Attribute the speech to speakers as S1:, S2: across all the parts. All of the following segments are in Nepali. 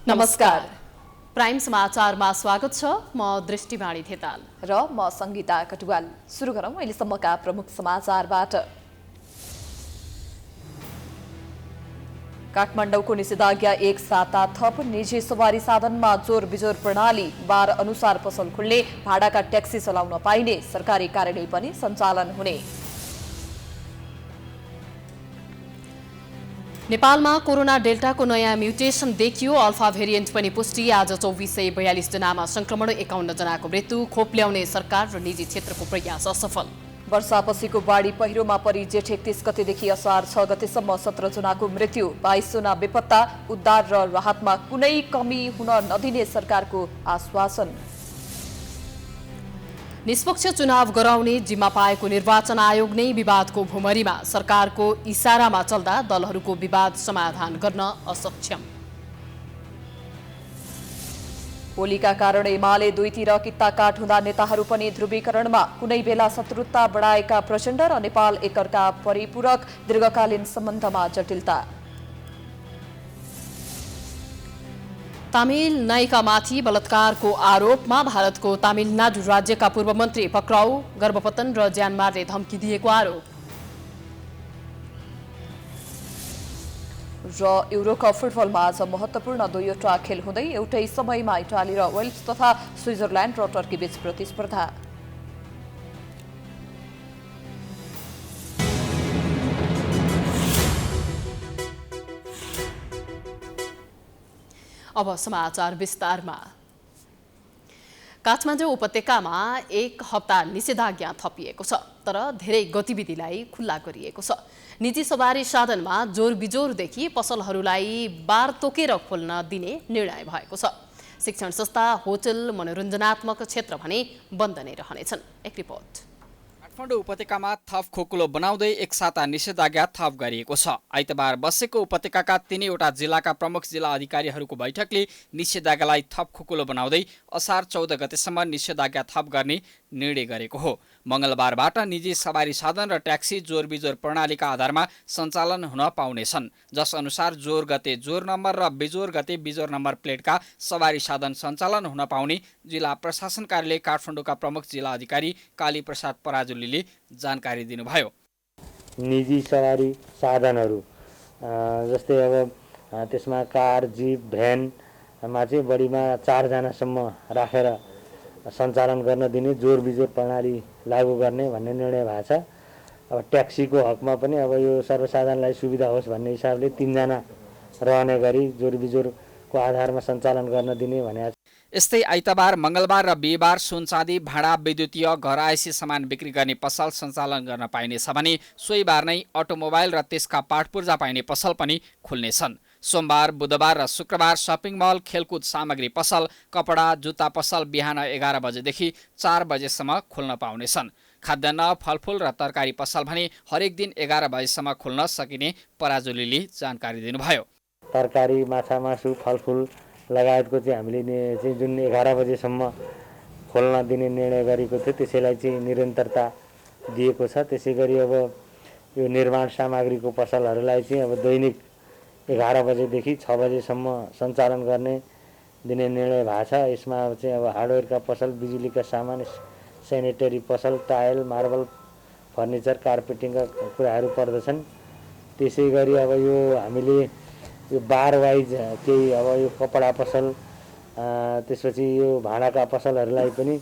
S1: नमस्कार। प्राइम समाचारमा स्वागत छ। म दृष्टिवाणी थेताल
S2: र म संगीता कटुवाल। सुरु गरौँ अहिलेसम्मका प्रमुख समाचारबाट। काठमाडौँको निषेधाज्ञा एक साता थप। निजी सवारी साधनमा जोर बिजोर प्रणाली, बार अनुसार पसल खुल्ने, भाडाका ट्याक्सी चलाउन पाइने, सरकारी कार्यालय पनि सञ्चालन हुने।
S1: नेपालमा कोरोना डेल्टाको नयाँ म्युटेसन देखियो। अल्फा भेरिएन्ट पनि पुष्टि। आज 2442 जनामा संक्रमण, 51 जनाको मृत्यु। खोप ल्याउने सरकार र निजी क्षेत्रको प्रयास असफल।
S2: वर्षापछिको बाढी पहिरोमा परि जेठ 31 गतेदेखि असार 6 गतेसम्म 17 जनाको मृत्यु। 22 जना बेपत्ता। उद्धार र राहतमा कुनै कमी हुन नदिने सरकारको आश्वासन।
S1: निष्पक्ष चुनाव गराउने जिम्मा पाएको निर्वाचन आयोग नै विवादको भुमरीमा। सरकारको इसारामा चल्दा दलहरूको विवाद समाधान गर्न असक्षम।
S2: होलीका कारण एमाले दुईतिर कित्ताकाट हुँदा नेताहरू पनि ध्रुवीकरणमा। कुनै बेला शत्रुता बढाएका प्रचण्ड र नेपाल एकअर्का परिपूरक, दीर्घकालीन सम्बन्धमा जटिलता।
S1: तमिल नायिकामाथि बलात्कारको आरोपमा भारतको तमिलनाडु राज्यका पूर्व मन्त्री पक्राउ। गर्भपतन र ज्यान मार्ने धम्की दिएको आरोप।
S2: र युरोकप फुटबलमा आज महत्त्वपूर्ण दुईवटा खेल हुँदै एउटै समयमा इटाली र वेल्स तथा स्विजरल्यान्ड र टर्की बीच प्रतिस्पर्धा।
S1: अब समाचार विस्तारमा। काठमाडौँ उपत्यकामा एक हप्ता निषेधाज्ञा थपिएको छ, तर धेरै गतिविधिलाई खुल्ला गरिएको छ। निजी सवारी साधनमा जोर बिजोरदेखि पसलहरूलाई बार तोकेर खोल्न दिने निर्णय भएको छ। शिक्षण संस्था, होटल, मनोरञ्जनात्मक क्षेत्र भने बन्द नै रहनेछन्। एक रिपोर्ट।
S3: काठमाडौँ उपत्यकामा थप खोकुलो बनाउँदै एक साता निषेधाज्ञा थप गरिएको छ। आइतबार बसेको उपत्यकाका 3वटा जिल्लाका प्रमुख जिल्ला अधिकारीहरूको बैठकले निषेधाज्ञालाई थप खोकुलो बनाउँदै असार 14 गतेसम्म निषेधाज्ञा थप गर्ने निर्णय गरेको हो। मंगलबारबाट निजी सवारी साधन र ट्याक्सी जोर बिजोर प्रणालीका आधारमा सञ्चालन हुन पाउनेछन्, जस अनुसार जोर गते जोर नम्बर र बिजोर गते बिजोर नम्बर प्लेटका सवारी साधन सञ्चालन हुन पाउने जिल्ला प्रशासन कार्यालय काठमाडौँका प्रमुख जिल्ला अधिकारी काली प्रसाद पराजुलीले जानकारी दिनुभयो।
S4: निजी सवारी साधनहरू जस्तै अब त्यसमा कार, जिप, भ्यानमा चाहिँ बढीमा 4 जनासम्म राखेर सञ्चालन गर्न दिने, जोर बिजोर प्रणाली लागू गर्ने भन्ने निर्णय भएको छ। अब ट्याक्सीको हकमा पनि अब यो सर्वसाधारणलाई सुविधा होस् भन्ने हिसाबले 3 जना रहने गरी जोर बिजोरको आधारमा सञ्चालन गर्न दिने भनेको छ।
S3: यस्तै आइतबार, मंगलबार र बिहीबार सुनचाँदी, भाडा, विद्युतीय, घर आयसी सामान बिक्री गर्ने पसल सञ्चालन गर्न पाइनेछ भने सोही बार नै अटोमोबाइल र त्यसका पाटपुर्जा पाइने पसल पनि खुल्नेछन्। सोमबार, बुधबार र शुक्रबार सपिङ मल, खेलकुद सामग्री पसल, कपडा, जुत्ता पसल बिहान 11 बजेदेखि 4 बजेसम्म खुल्न पाउनेछन्। खाद्यान्न, फलफुल र तरकारी पसल भने हरेक दिन 11 बजेसम्म खुल्न सकिने पराजुलीले जानकारी दिनुभयो।
S4: तरकारी, माछा, मासु, फलफुल लगायतको चाहिँ हामीले चाहिँ जुन 11 बजेसम्म खोल्न दिने निर्णय गरेको थियो त्यसैलाई चाहिँ निरन्तरता दिएको छ। त्यसै गरी अब यो निर्माण सामग्रीको पसलहरूलाई चाहिँ अब दैनिक 11 बजेदेखि 6 बजेसम्म सञ्चालन गर्ने दिने निर्णय भएको छ। यसमा चाहिँ अब हार्डवेयरका पसल, बिजुलीका सामान, सेनिटरी पसल, टाइल, मार्बल, फर्निचर, कार्पेटिङका कुराहरू पर्दछन्। त्यसै गरी अब यो हामीले यो बार वाइज केही अब यो कपडा पसल, त्यसपछि यो भाँडाका पसलहरूलाई पनि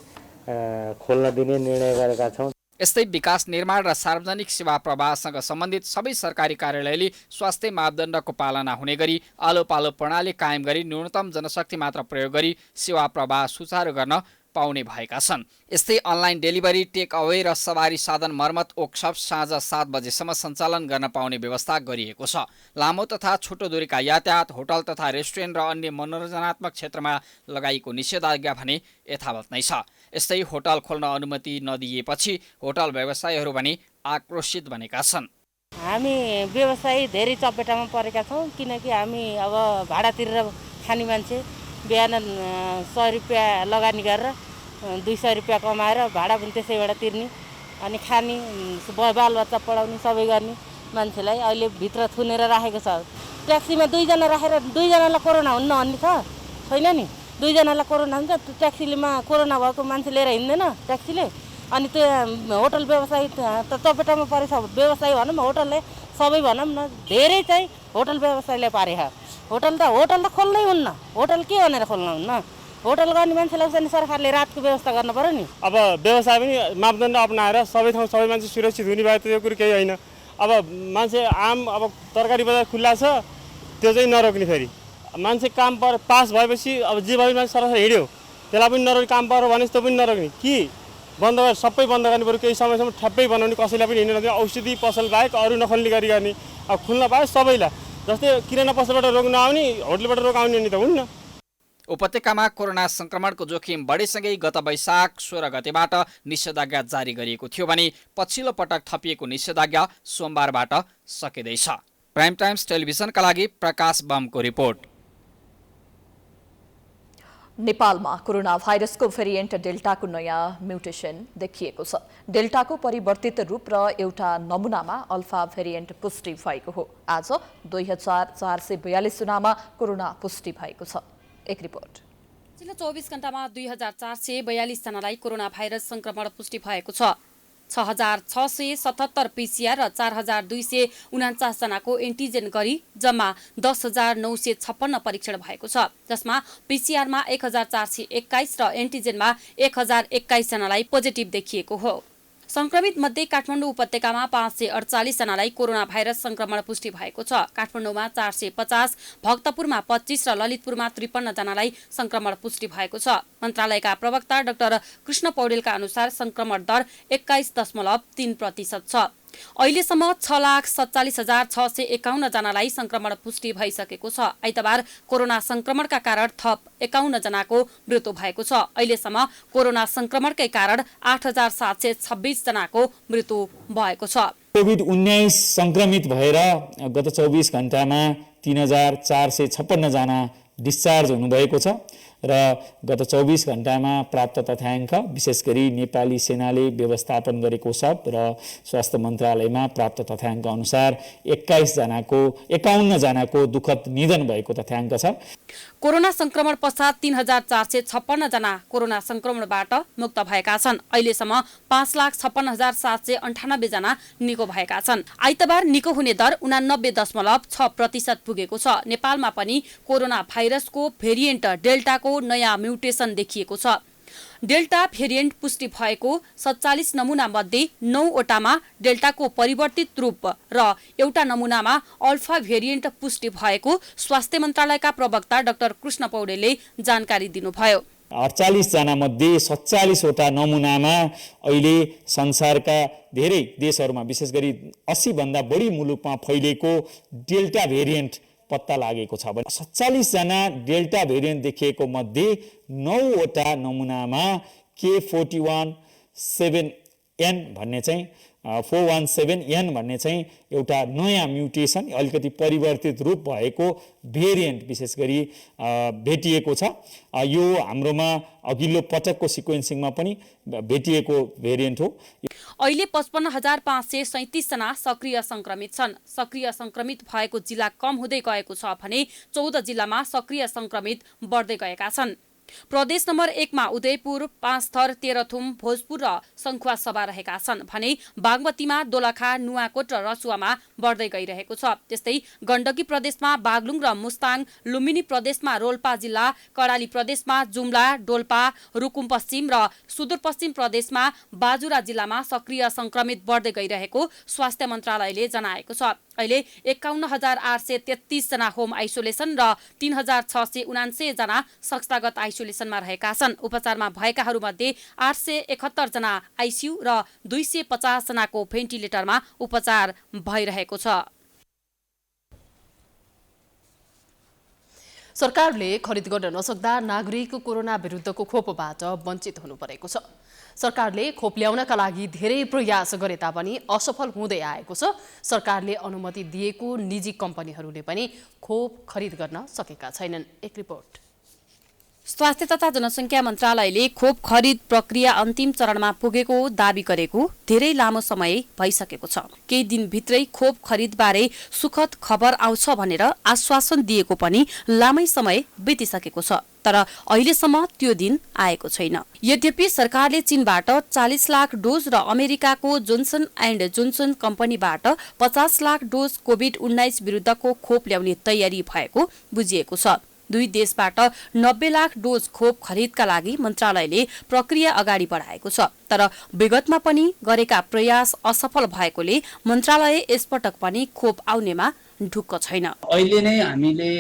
S4: खोल्न दिने निर्णय गरेका छौँ।
S3: यस्तै विकास, निर्माण र सार्वजनिक सेवा प्रवाहसँग सम्बन्धित सबै सरकारी कार्यालयले स्वास्थ्य मापदण्डको पालना हुने गरी आलो पालो प्रणाली कायम गरी न्यूनतम जनशक्ति मात्र प्रयोग गरी सेवा प्रवाह सुचारू गर्न पाउने भएका छन्। यस्तै अनलाइन डेलिभरी, टेक अवे र सवारी साधन मर्मत वर्कसप साँझ 7 बजेसम्म सञ्चालन गर्न पाउने व्यवस्था गरिएको छ। लामो तथा छोटो दूरीका यातायात, होटल तथा रेस्टुरेन्ट र अन्य मनोरञ्जनात्मक क्षेत्रमा लगाइएको निषेधाज्ञा भने यथावत नै छ। यस्तै होटल खोल्न अनुमति नदिएपछि होटल व्यवसायीहरू भने आक्रोशित बनेका छन्।
S5: हामी व्यवसायी धेरै चपेटामा परेका छौँ, किनकि हामी अब भाडा तिरेर खाने मान्छे, बिहान 100 रुपियाँ लगानी गरेर 200 रुपियाँ कमाएर भाडा पनि त्यसैबाट तिर्ने अनि खाने, बालबच्चा पढाउने सबै गर्ने मान्छेलाई अहिले भित्र थुनेर राखेको छ। ट्याक्सीमा 2 जना राखेर 2 जनालाई कोरोना हुन्न भन्ने छ। छैन नि। 2 जनालाई कोरोना हुन्छ, त्यो ट्याक्सीमा कोरोना भएको मान्छे लिएर हिँड्दैन ट्याक्सीले। अनि त्यो होटल व्यवसाय त चपेटामा परेछ। व्यवसाय भनौँ होटलले सबै भनौँ न धेरै चाहिँ होटल व्यवसायले पारे। होटल त खोल्नै हुन्न। होटल के भनेर खोल्न हुन्न? होटल गर्ने मान्छेलाई चाहिँ सरकारले रातको व्यवस्था गर्न पर्यो नि।
S6: अब व्यवसाय पनि मापदण्ड अपनाएर सबै ठाउँ सबै मान्छे सुरक्षित हुने भयो त्यो कुरो केही होइन। अब मान्छे आम अब तरकारी बजार खुल्ला छ त्यो चाहिँ नरोक्ने। फेरि मान्छे काम पर पास भएपछि अब जे भए मान्छे सरसर हिँड्यो त्यसलाई पनि नरोक्ने, काम पऱ्यो भने त्यो पनि नरोक्ने। कि बन्द गरेर सबै बन्द गर्ने पऱ्यो। केही समयसम्म ठ्याप्पै बनाउने, कसैलाई पनि हिँड्न नदिने। औषधि पसल बाहेक अरू नखोल्ने गरी गर्ने। अब खुल्न पायो सबैलाई। जस्तै किराना पसलबाट रोक्न आउने, होटलबाट रोकाउने नि त हुन्न।
S3: उपत्यकामा कोरोना संक्रमणको जोखिम बढेसँगै गत वैशाख 16 गतेबाट निषेधाज्ञा जारी गरिएको थियो भने पछिल्लो पटक थपिएको निषेधाज्ञा सोमबारबाट सकिँदैछ। प्राइम टाइम्स टेलिभिजनका लागि प्रकाश बमको रिपोर्ट।
S2: नेपालमा कोरोना भाइरसको भेरिएन्ट डेल्टाको नयाँ म्युटेसन देखिएको छ। डेल्टाको परिवर्तित रूप र एउटा नमुनामा अल्फा भेरिएन्ट पुष्टि भएको हो। आज 2442 जनामा कोरोना पुष्टि भएको छ। एक रिपोर्ट।
S7: पछिल्लो 24 घण्टामा 2442 जनालाई कोरोना भाइरस संक्रमण पुष्टि भएको छ। 6677 पीसीआर र 4249 जनाको एन्टिजेन गरी जम्मा 10956 परीक्षण भएको छ, जसमा पीसीआरमा 1421 र एन्टिजेनमा 1021 जनालाई पोजिटिभ देखिएको हो। संक्रमित मध्ये काठमाडौँ उपत्यकामा 548 जनालाई कोरोना भाइरस संक्रमण पुष्टि भएको छ। काठमाडौँमा 450, भक्तपुरमा 25 र ललितपुरमा 53 जनालाई संक्रमण पुष्टि भएको छ। मन्त्रालयका प्रवक्ता डाक्टर कृष्ण पौडेलका अनुसार संक्रमण दर 21.3% छ। अहिलेसम्म 6,47,651 जनालाई संक्रमण पुष्टि भइसकेको छ। आइतबार कोरोना संक्रमणका कारण थप 51 जनाको मृत्यु भएको छ। अहिलेसम्म कोरोना संक्रमणकै कारण 8,726 जनाको मृत्यु भएको छ।
S8: कोभिड-19 संक्रमित भएर गत 24 घण्टामा 3,456 जना डिस्चार्ज हुनुभएको छ र गत 24 घण्टामा प्राप्त तथ्याङ्क विशेष गरी नेपाली सेनाले व्यवस्थापन गरेको सब र स्वास्थ्य मन्त्रालयमा प्राप्त तथ्याङ्क अनुसार 51 जनाको दुःखद निधन भएको तथ्याङ्क छ।
S7: कोरोना संक्रमण पश्चात 3,456 जना कोरोना संक्रमणबाट मुक्त भएका छन्। अहिलेसम्म 5,56,798 जना निको भएका छन्। आइतबार निको हुने दर 89.6% पुगेको छ। नेपालमा पनि कोरोना भाइरसको भेरिएन्ट डेल्टाको नयाँ म्युटेसन देखिएको छ। डेल्टा भेरिएन्ट पुष्टि भएको 47 नमुना मध्ये 9 वटामा डेल्टाको परिवर्तित रूप र एउटा नमुनामा अल्फा भेरिएन्ट पुष्टि भएको स्वास्थ्य मन्त्रालयका प्रवक्ता डाक्टर कृष्ण पौडेलले जानकारी दिनुभयो।
S8: 48 जना मध्ये 47 वटा नमुनामा अहिले संसारका धेरै देशहरूमा विशेष गरी 80 भन्दा बढी मुलुकमा फैलिएको डेल्टा भेरिएन्ट पत्ता लागेको छ। 47 जना डेल्टा भेरिएन्ट देखिएको मध्ये 9 वटा नमुनामा K417N भन्ने चाहिँ 417N भन्ने चाहिँ एउटा नयाँ म्युटेसन अलिकति परिवर्तित रूप भएको भेरिएन्ट विशेष गरी भेटिएको छ। यो हाम्रोमा अघिल्लो पटकको सिक्वेन्सिङमा पनि भेटिएको भेरिएन्ट हो।
S7: अहिले 55,537 जना सक्रिय संक्रमित छन्। सक्रिय संक्रमित भएको जिल्ला कम हुँदै गएको छ भने 14 जिल्लामा सक्रिय संक्रमित बढ्दै गएका छन्। प्रदेश नम्बर 1 मा उदयपुर, पाँचथर, तेह्रथुम, भोजपुर र सङ्खुवा सभा रहेका छन् भने बागमतीमा दोलखा, नुवाकोट र रसुवामा बढ्दै गइरहेको छ। त्यस्तै गण्डकी प्रदेशमा बागलुङ र मुस्ताङ, लुम्बिनी प्रदेशमा रोल्पा जिल्ला, कर्णाली प्रदेशमा जुम्ला, डोल्पा, रुकुम पश्चिम र सुदूरपश्चिम प्रदेशमा बाजुरा जिल्लामा सक्रिय संक्रमित बढ्दै गइरहेको स्वास्थ्य मन्त्रालयले जनाएको छ। अहिले 51,833 जना होम आइसोलेसन र 3,679 जना संस्थागत आइसोलेसनमा रहेका छन्। उपचारमा भएकाहरूमध्ये 871 जना आइसियु र 250 जनाको भेन्टिलेटरमा उपचार भइरहेको छ।
S1: सरकारले खरिद गर्न नसक्दा नागरिक कोरोना विरुद्धको खोपबाट वञ्चित हुनु परेको छ। सरकारले खोप ल्याउनका लागि धेरै प्रयास गरे तापनि असफल हुँदै आएको छ। सरकारले अनुमति दिएको निजी कम्पनीहरूले पनि खोप खरिद गर्न सकेका छैनन्। एक रिपोर्ट।
S7: स्वास्थ्य तथा जनसङ्ख्या मन्त्रालयले खोप खरिद प्रक्रिया अन्तिम चरणमा पुगेको दावी गरेको धेरै लामो समय भइसकेको छ। केही दिनभित्रै खोप खरिदबारे सुखद खबर आउँछ भनेर आश्वासन दिएको पनि लामै समय बितिसकेको छ, तर अहिलेसम्म त्यो दिन आएको छैन। यद्यपि सरकारले चीनबाट 40 लाख डोज र अमेरिकाको जोन्सन एन्ड जोन्सन कम्पनीबाट 50 लाख डोज कोभिड-19 विरुद्धको खोप ल्याउने तयारी भएको बुझिएको छ। दुई देशबाट 90 लाख डोज खोप खरिदका लागि मन्त्रालयले प्रक्रिया अगाडि बढाएको छ, तर विगतमा पनि गरेका प्रयास असफल भएकोले मन्त्रालय यसपटक पनि खोप आउनेमा ढुक्क छैन।
S9: अहिले नै हामीले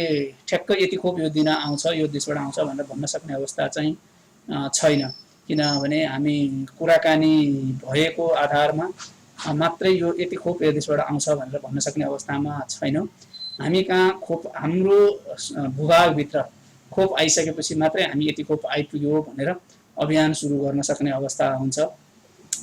S9: ठ्याक्क यति खोप यो दिन आउँछ, यो देशबाट आउँछ भनेर भन्न सक्ने अवस्था चाहिँ छैन, किनभने हामी कुराकानी भएको आधारमा मात्रै यो यति खोप यो देशबाट आउँछ भनेर भन्न सक्ने अवस्थामा छैनौँ। हामी कहाँ खोप हाम्रो भूभागभित्र खोप आइसकेपछि मात्रै हामी यति खोप आइपुग्यो भनेर अभियान सुरु गर्न सक्ने अवस्था हुन्छ।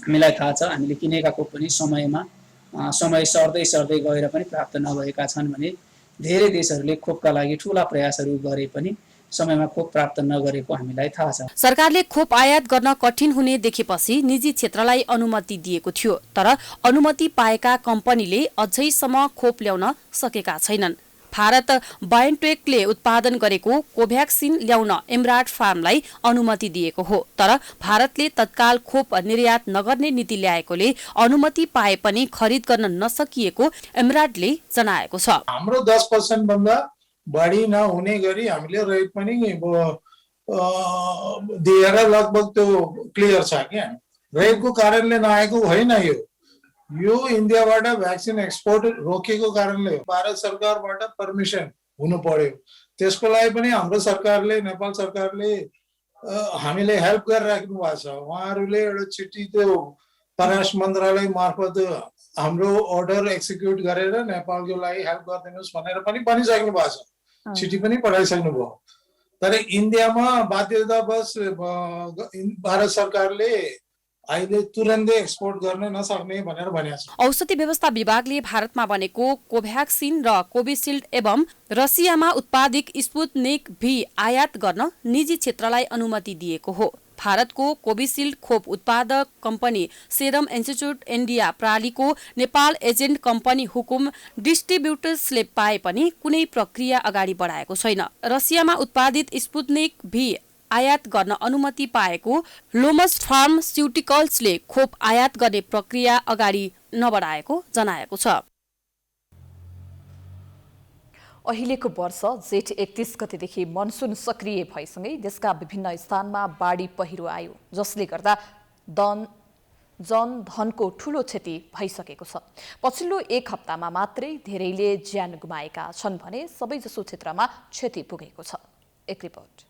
S9: हामीलाई थाहा छ हामीले किनेका खोप पनि समय सर्दै गएर पनि प्राप्त नभएका छन् भने धेरै देशहरूले खोपका लागि ठूला प्रयासहरू गरे पनि समयमा खोप प्राप्त नगरेको हामीलाई थाहा छ।
S7: सरकारले खोप आयात गर्न कठिन हुने देखेपछि निजी क्षेत्रलाई अनुमति दिएको थियो, तर अनुमति पाएका कम्पनीले अझैसम्म खोप ल्याउन सकेका छैनन्। भारत बायोन्टेकले उत्पादन गरेको कोभ्याक्सिन ल्याउन एमराट फार्मलाई अनुमति दिएको हो, तर भारतले तत्काल खोप निर्यात नगर्ने नीति ल्याएकोले अनुमति पाए पनि खरिद गर्न नसकिएको एमराटले जनाएको छ।
S10: हाम्रो 10% भन्दा बढी नहुने गरी हामीले रेट पनि दिएर लगभग त्यो क्लियर छ क्या। रेटको कारणले नआएको होइन, यो इन्डियाबाट भ्याक्सिन एक्सपोर्ट रोकेको कारणले भारत सरकारबाट परमिसन हुनु पर्यो। त्यसको लागि पनि हाम्रो सरकारले, नेपाल सरकारले हामीले हेल्प गरिराख्नु भएको छ। उहाँहरूले एउटा चिठी त्यो परराष्ट्र मन्त्रालय मार्फत हाम्रो अर्डर एक्जिक्युट गरेर नेपालको लागि हेल्प गरिदिनुहोस् भनेर पनि भनिसक्नु भएको छ, चिठी पनि पठाइसक्नु भयो। तर इन्डियामा बाध्यतावश भारत सरकारले अहिले तुरन्तै एक्सपोर्ट गर्न नसक्ने भनेर भनेको छ।
S7: औषधि व्यवस्था विभागले भारतमा बनेको कोभ्याक्सिन र कोभिसिल्ड एवं रसियामा उत्पादित स्पुत्निक भी आयात गर्न निजी क्षेत्रलाई अनुमति दिएको हो। भारतको कोभिसिल्ड खोप उत्पादक कम्पनी सेरम इन्स्टिच्युट इन्डिया प्रणालीको नेपाल एजेन्ट कम्पनी हुकुम डिस्ट्रिब्युटर्सले पाए पनि कुनै प्रक्रिया अगाडि बढाएको छैन। रसियामा उत्पादित स्पुत्निक भी आयात गर्न अनुमति पाएको लोमस फार्मास्युटिकल्सले खोप आयात गर्ने प्रक्रिया अगाडि नबढाएको जनाएको छ।
S2: अहिलेको वर्ष जेठ 31 गतेदेखि मनसुन सक्रिय भएसँगै देशका विभिन्न स्थानमा बाढी पहिरो आयो, जसले गर्दा जनधनको ठूलो क्षति भइसकेको छ। पछिल्लो एक हप्तामा मात्रै धेरैले ज्यान गुमाएका छन् भने सबैजसो क्षेत्रमा क्षति पुगेको छ। एक रिपोर्ट।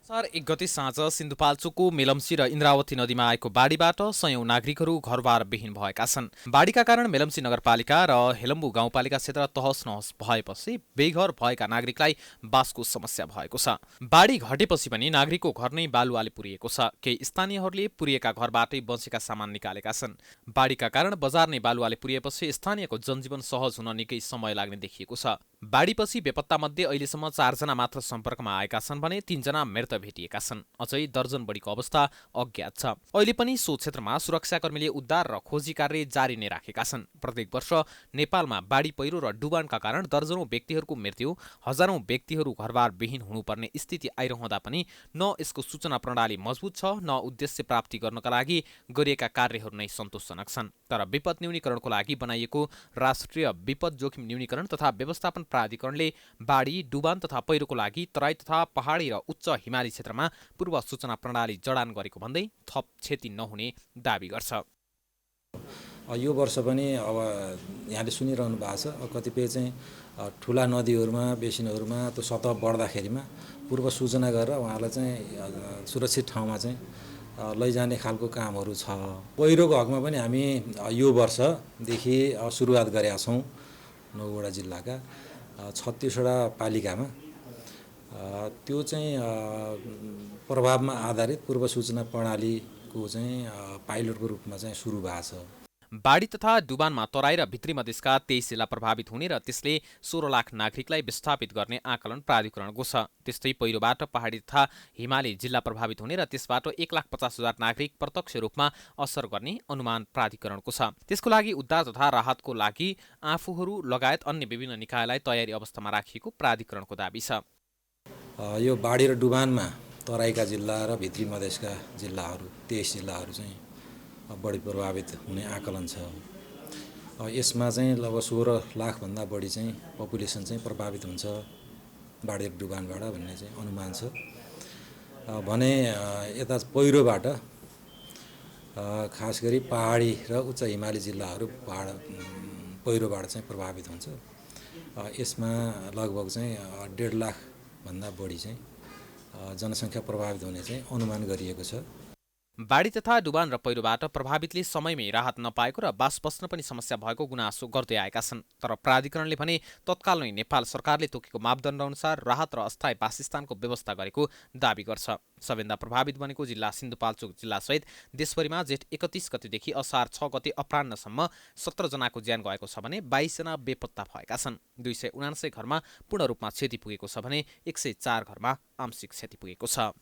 S11: असार 1 गते साँझ सिन्धुपाल्चोकको मेलम्ची र इन्द्रावती नदीमा आएको बाढीबाट सयौं नागरिकहरू घरबार विहीन भएका छन्। बाढीका कारण मेलम्ची नगरपालिका र हेलम्बु गाउँपालिका क्षेत्र तहस नहस भएपछि बेघर भएका नागरिकलाई बासको समस्या भएको छ। बाढी घटेपछि पनि नागरिकको घर नै बालुवाले पुरिएको छ। केही स्थानीयहरूले पुरिएका घरबाटै बचेका सामान निकालेका छन्। बाढीका कारण बजार नै बालुवाले पुरिएपछि स्थानीयको जनजीवन सहज हुन निकै समय लाग्ने देखिएको छ। बाढीपछि बेपत्ता मध्ये अहिलेसम्म 4 जना मात्र सम्पर्कमा आएका छन् भने 3 जना मृत भेटिएका छन्। अझै दर्जन बढीको अवस्था अज्ञात छ। अहिले पनि सो क्षेत्रमा सुरक्षाकर्मीले उद्धार र खोजी कार्य जारी नै राखेका छन्। प्रत्येक वर्ष नेपालमा बाढी पहिरो र डुबानका कारण दर्जनौं व्यक्तिहरूको मृत्यु, हजारौं व्यक्तिहरू घरबार विहीन हुनुपर्ने स्थिति आइरहँदा पनि न यसको सूचना प्रणाली मजबुत छ, न उद्देश्य प्राप्ति गर्नका लागि गरिएका कार्यहरू नै सन्तोषजनक छन्। तर विपद न्यूनीकरणको लागि बनाइएको राष्ट्रिय विपद जोखिम न्यूनीकरण तथा व्यवस्थापन प्राधिकरणले बाढी, डुबान तथा पहिरोको लागि तराई तथा पहाडी र उच्च हिमाली क्षेत्रमा पूर्व सूचना प्रणाली जडान गरेको भन्दै थप क्षति नहुने दावी गर्छ।
S12: यो वर्ष पनि अब यहाँले सुनिरहनु भएको छ, कतिपय चाहिँ ठुला नदीहरूमा, बेसिनहरूमा त्यो सतह बढ्दाखेरिमा पूर्व सूचना गरेर उहाँलाई चाहिँ सुरक्षित ठाउँमा चाहिँ लैजाने खालको कामहरू छ। पहिरोको हकमा पनि हामी यो वर्षदेखि सुरुवात गरेका छौँ। 9वटा जिल्लाका 36वटा पालिकामा त्यो चाहिँ प्रभावमा आधारित पूर्व सूचना प्रणालीको चाहिँ पाइलटको रूपमा चाहिँ सुरु भएको छ।
S11: बाढी तथा डुबानमा तराई र भित्री मधेसका 23 जिल्ला प्रभावित हुने र त्यसले 16 लाख नागरिकलाई विस्थापित गर्ने आकलन प्राधिकरणको छ। त्यस्तै पहिरोबाट पहाडी तथा हिमाली जिल्ला प्रभावित हुने र त्यसबाट 1,50,000 नागरिक प्रत्यक्ष रूपमा असर गर्ने अनुमान प्राधिकरणको छ। त्यसको लागि उद्धार तथा राहतको लागि आफूहरू लगायत अन्य विभिन्न निकायलाई तयारी अवस्थामा राखिएको प्राधिकरणको दाबी छ।
S12: यो बाढी र डुबानमा तराईका जिल्ला र भित्री मधेसका जिल्लाहरू 23 जिल्लाहरू चाहिँ बढी प्रभावित हुने आकलन छ। यसमा चाहिँ लगभग 16 लाखभन्दा बढी चाहिँ पपुलेसन चाहिँ प्रभावित हुन्छ बाढी र डुबानबाट भन्ने चाहिँ अनुमान छ। भने यता पहिरोबाट खास गरी पहाडी र उच्च हिमाली जिल्लाहरू पहिरोबाट चाहिँ प्रभावित हुन्छ। यसमा लगभग चाहिँ 1.5 लाखभन्दा बढी चाहिँ जनसङ्ख्या प्रभावित हुने चाहिँ अनुमान गरिएको छ।
S11: बाढी तथा डुबान र पहिरोबाट प्रभावितले समयमै राहत नपाएको र बास बस्न पनि समस्या भएको गुनासो गर्दै आएका छन्। तर प्राधिकरणले भने तत्काल नै नेपाल सरकारले तोकेको मापदण्ड अनुसार राहत र अस्थायी वासस्थानको व्यवस्था गरेको दाबी गर्छ। सबैभन्दा प्रभावित बनेको जिल्ला सिन्धुपाल्चोक जिल्लासहित देशभरिमा जेठ 31 गतेदेखि असार 6 गते अपराह्नसम्म 17 जनाको ज्यान गएको छ भने 22 जना बेपत्ता भएका छन्। 279 घरमा पूर्ण रूपमा क्षति पुगेको छ भने 104 घरमा आंशिक क्षति पुगेको छ।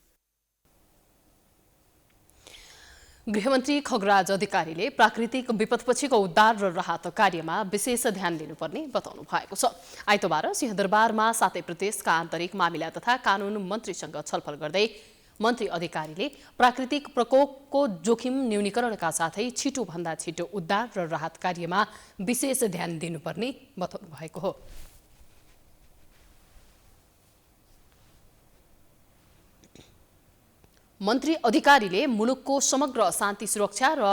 S1: गृहमन्त्री खगराज अधिकारीले प्राकृतिक विपदपछिको उद्धार र राहत कार्यमा विशेष ध्यान दिनुपर्ने बताउनु भएको छ। आइतबार सिंहदरबारमा 7 प्रदेशका आन्तरिक मामिला तथा कानुन मन्त्रीसँग छलफल गर्दै मन्त्री अधिकारीले प्राकृतिक प्रकोपको जोखिम न्यूनीकरणका साथै छिटोभन्दा छिटो उद्धार र राहत कार्यमा विशेष ध्यान दिनुपर्ने बताउनु भएको हो। मन्त्री अधिकारीले मुलुकको समग्र शान्ति सुरक्षा र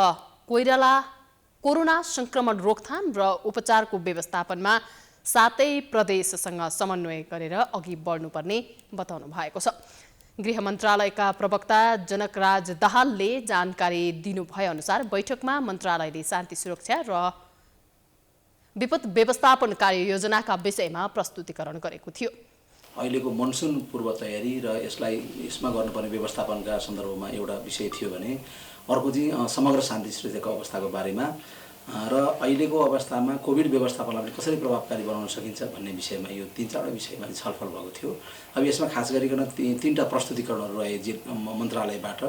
S1: कोरोना संक्रमण रोकथाम र उपचारको व्यवस्थापनमा 7 प्रदेशसँग समन्वय गरेर अघि बढ्नुपर्ने बताउनु भएको छ। गृह मन्त्रालयका प्रवक्ता जनकराज दाहालले जानकारी दिनुभए अनुसार बैठकमा मन्त्रालयले शान्ति सुरक्षा र विपद व्यवस्थापन कार्ययोजनाका विषयमा प्रस्तुतिकरण गरेको थियो।
S13: अहिलेको मनसुन पूर्व तयारी र यसमा गर्नुपर्ने व्यवस्थापनका सन्दर्भमा एउटा विषय थियो भने अर्को चाहिँ समग्र शान्ति सुरक्षाको अवस्थाको बारेमा र अहिलेको अवस्थामा कोभिड व्यवस्थापनलाई पनि कसरी प्रभावकारी बनाउन सकिन्छ भन्ने विषयमा यो 3-4 विषयमा छलफल भएको थियो। अब यसमा खास गरिकन 3टा प्रस्तुतिकरणहरू रहे मन्त्रालयबाट।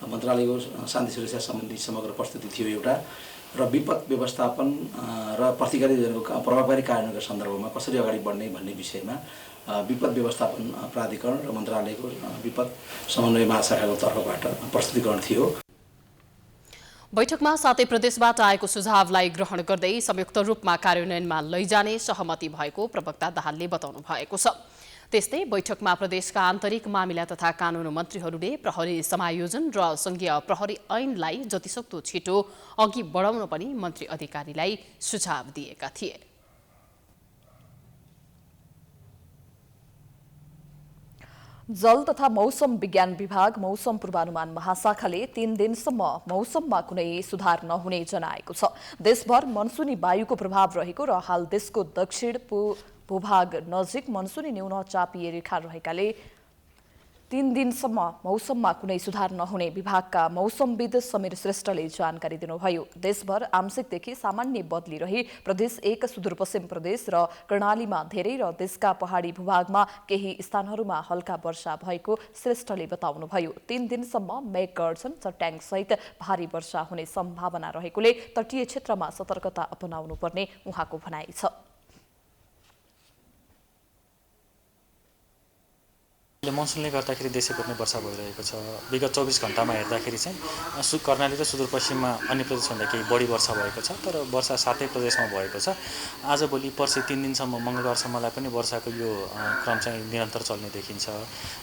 S13: मन्त्रालयको शान्ति सुरक्षा सम्बन्धी समग्र प्रस्तुति थियो एउटा र विपद व्यवस्थापन र प्रतिकारी योजनाको प्रभावकारी कार्यान्वयनका सन्दर्भमा कसरी अगाडि बढ्ने भन्ने विषयमा विपद व्यवस्थापन प्राधिकरण र मन्त्रालयको विपद समन्वय महाशाखाको तर्फबाट प्रस्तुतिकरण थियो।
S1: बैठकमा 7 प्रदेशबाट आएको सुझावलाई ग्रहण गर्दै संयुक्त रूपमा कार्यान्वयनमा लैजाने सहमति भएको प्रवक्ता दाहालले बताउनु भएको छ। त्यस्तै बैठकमा प्रदेशका आन्तरिक मामिला तथा कानुन मन्त्रीहरूले प्रहरी समायोजन र संघीय प्रहरी ऐनलाई जतिसक्दो छिटो अघि बढाउन पनि मन्त्री अधिकारीलाई सुझाव दिएका थिए।
S2: जल तथा मौसम विज्ञान विभाग मौसम पूर्वानुमान महाशाखाले 3 दिनसम्म मौसममा कुनै सुधार नहुने जनाएको छ। देशभर मनसुनी वायुको प्रभाव रहेको र हाल देशको दक्षिण भूभाग नजिक मनसुनी न्यून चापिए रेखा रहेकाले 3 दिनसम्म मौसममा कुनै सुधार नहुने विभागका मौसमविद समीर श्रेष्ठले जानकारी दिनुभयो। देशभर आंशिकदेखि सामान्य बदली रही प्रदेश 1 सुदूरपश्चिम प्रदेश र कर्णालीमा धेरै र देशका पहाडी भूभागमा केही स्थानहरूमा हल्का वर्षा भएको श्रेष्ठले बताउनुभयो। 3 दिनसम्म मेघगर्जन चट्याङ सहित भारी वर्षा हुने सम्भावना रहेकोले तटीय क्षेत्रमा सतर्कता अपनाउनु पर्ने उहाँको भनाइ छ।
S14: मनसुनले गर्दाखेरि देशैभर नै वर्षा भइरहेको छ। विगत 24 घण्टामा हेर्दाखेरि चाहिँ कर्णाली र सुदूरपश्चिममा अन्य प्रदेशभन्दा केही बढी वर्षा भएको छ, तर वर्षा 7 प्रदेशमा भएको छ। आज भोलि पर्सि 3 दिनसम्म मङ्गलबारसम्मलाई पनि वर्षाको यो क्रम चाहिँ निरन्तर चल्ने देखिन्छ।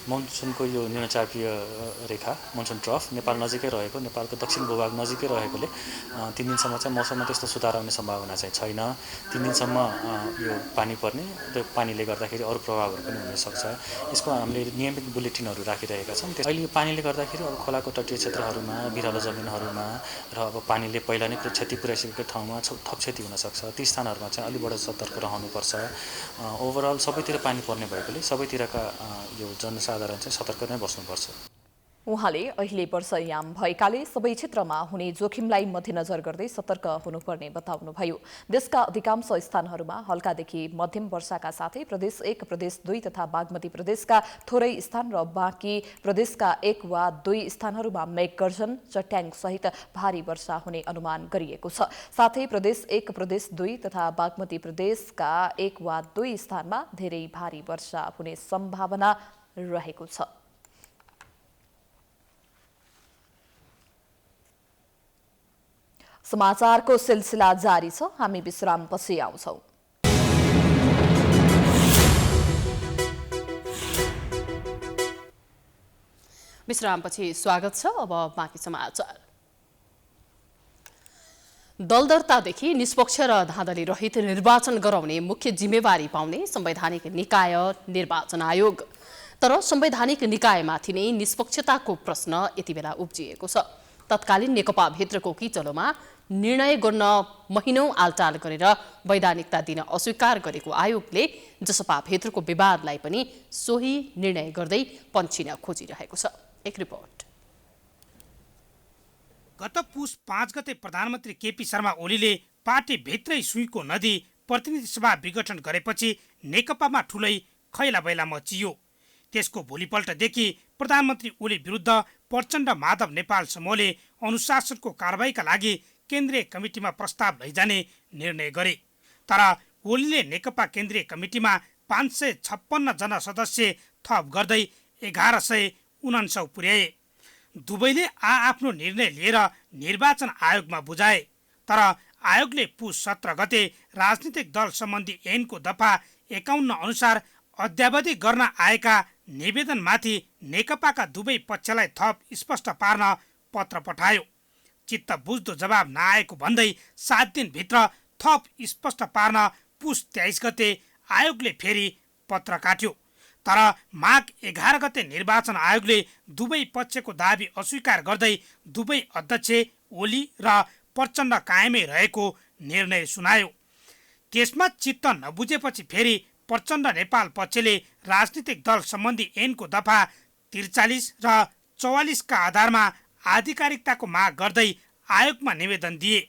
S14: मनसुनको यो न्यूनचापीय रेखा मनसुन ट्रफ नेपाल नजिकै रहेको, नेपालको दक्षिण भूभाग नजिकै रहेकोले 3 दिनसम्म चाहिँ मौसममा त्यस्तो सुधार आउने सम्भावना चाहिँ छैन। 3 दिनसम्म यो पानी पर्ने, त्यो पानीले गर्दाखेरि अरू प्रभावहरू पनि हुनसक्छ। यसको हामीले नियमित बुलेटिनहरू राखिरहेका छौँ। अहिले पानीले गर्दाखेरि अब खोलाको तटीय क्षेत्रहरूमा, बिरालो जमिनहरूमा र अब पानीले पहिला नै क्षति पुर्याइसकेको ठाउँमा थप क्षति हुनसक्छ। ती स्थानहरूमा चाहिँ अलि बढी सतर्क रहनुपर्छ। ओभरअल सबैतिर पानी पर्ने भएकोले सबैतिरका यो जनसाधारण चाहिँ सतर्क नै बस्नुपर्छ।
S2: उहाँले अहिले वर्षायाम भएकाले सबै क्षेत्रमा हुने जोखिमलाई मध्यनजर गर्दै सतर्क हुनुपर्ने बताउनुभयो। देशका अधिकांश स्थानहरूमा हल्कादेखि मध्यम वर्षाका साथै प्रदेश 1, प्रदेश 2 तथा बागमती प्रदेशका थोरै स्थान र बाँकी प्रदेशका 1 वा 2 स्थानहरूमा मेघगर्जन, चट्याङ सहित भारी वर्षा हुने अनुमान गरिएको छ। साथै प्रदेश 1, प्रदेश 2 तथा बागमती प्रदेशका 1 वा 2 स्थानमा धेरै भारी वर्षा हुने सम्भावना रहेको छ। समाचारको सिलसिला जारी छ। हामी विश्रामपछि आउँछौं।
S1: विश्रामपछि स्वागत छ। अब बाँकी समाचार। दल दर्तादेखि निष्पक्ष र धाँधली रहित निर्वाचन गराउने मुख्य जिम्मेवारी पाउने संवैधानिक निकाय निर्वाचन आयोग। तर संवैधानिक निकायमाथि नै निष्पक्षताको प्रश्न यति बेला उब्जिएको छ। तत्कालीन नेकपा भित्रको किचलोमा निर्णय गर्न महिनौं आलटाल गरेर वैधानिकता दिन अस्वीकार गरेको आयोगले जसपा भित्रको विवादलाई पनि सोही निर्णय गर्दै पन्छिन खोजिरहेको छ। एक रिपोर्ट।
S15: गत पुस 5 गते प्रधानमन्त्री केपी शर्मा ओलीले पार्टी भित्रै सुईको नदी प्रतिनिधि सभा विघटन गरेपछि नेकपामा ठुलै खैला बैला मचियो। त्यसको भोलिपल्टदेखि प्रधानमन्त्री ओली विरुद्ध प्रचण्ड माधव नेपाल समूहले अनुशासनको कारबाहीका लागि केन्द्रीय कमिटीमा प्रस्ताव लैजाने निर्णय गरे। तर ओलीले नेकपा केन्द्रीय कमिटीमा 556 जना सदस्य थप गर्दै 1149 पुर्याए। दुवैले आफ्नो निर्णय लिएर निर्वाचन आयोगमा बुझाए। तर आयोगले पुस 17 गते राजनीतिक दल सम्बन्धी ऐनको दफा 51 अनुसार अद्यावधि गर्न आएका निवेदनमाथि नेकपाका दुवै पक्षलाई थप स्पष्ट पार्न पत्र पठायो। चित्त बुझ्दो जवाब नआएको भन्दै 7 दिनभित्र थप स्पष्ट पार्न पुस 23 गते आयोगले फेरि पत्र काट्यो। तर माघ 11 गते निर्वाचन आयोगले दुवै पक्षको दाबी अस्वीकार गर्दै दुवै अध्यक्ष ओली र प्रचण्ड कायमै रहेको निर्णय सुनायो। त्यसमा चित्त नबुझेपछि फेरि प्रचण्ड नेपाल पक्षले राजनीतिक दल सम्बन्धी ऐनको दफा 43 र 44 का आधारमा आधिकारिकताको माग गर्दै आयोगमा निवेदन दिए।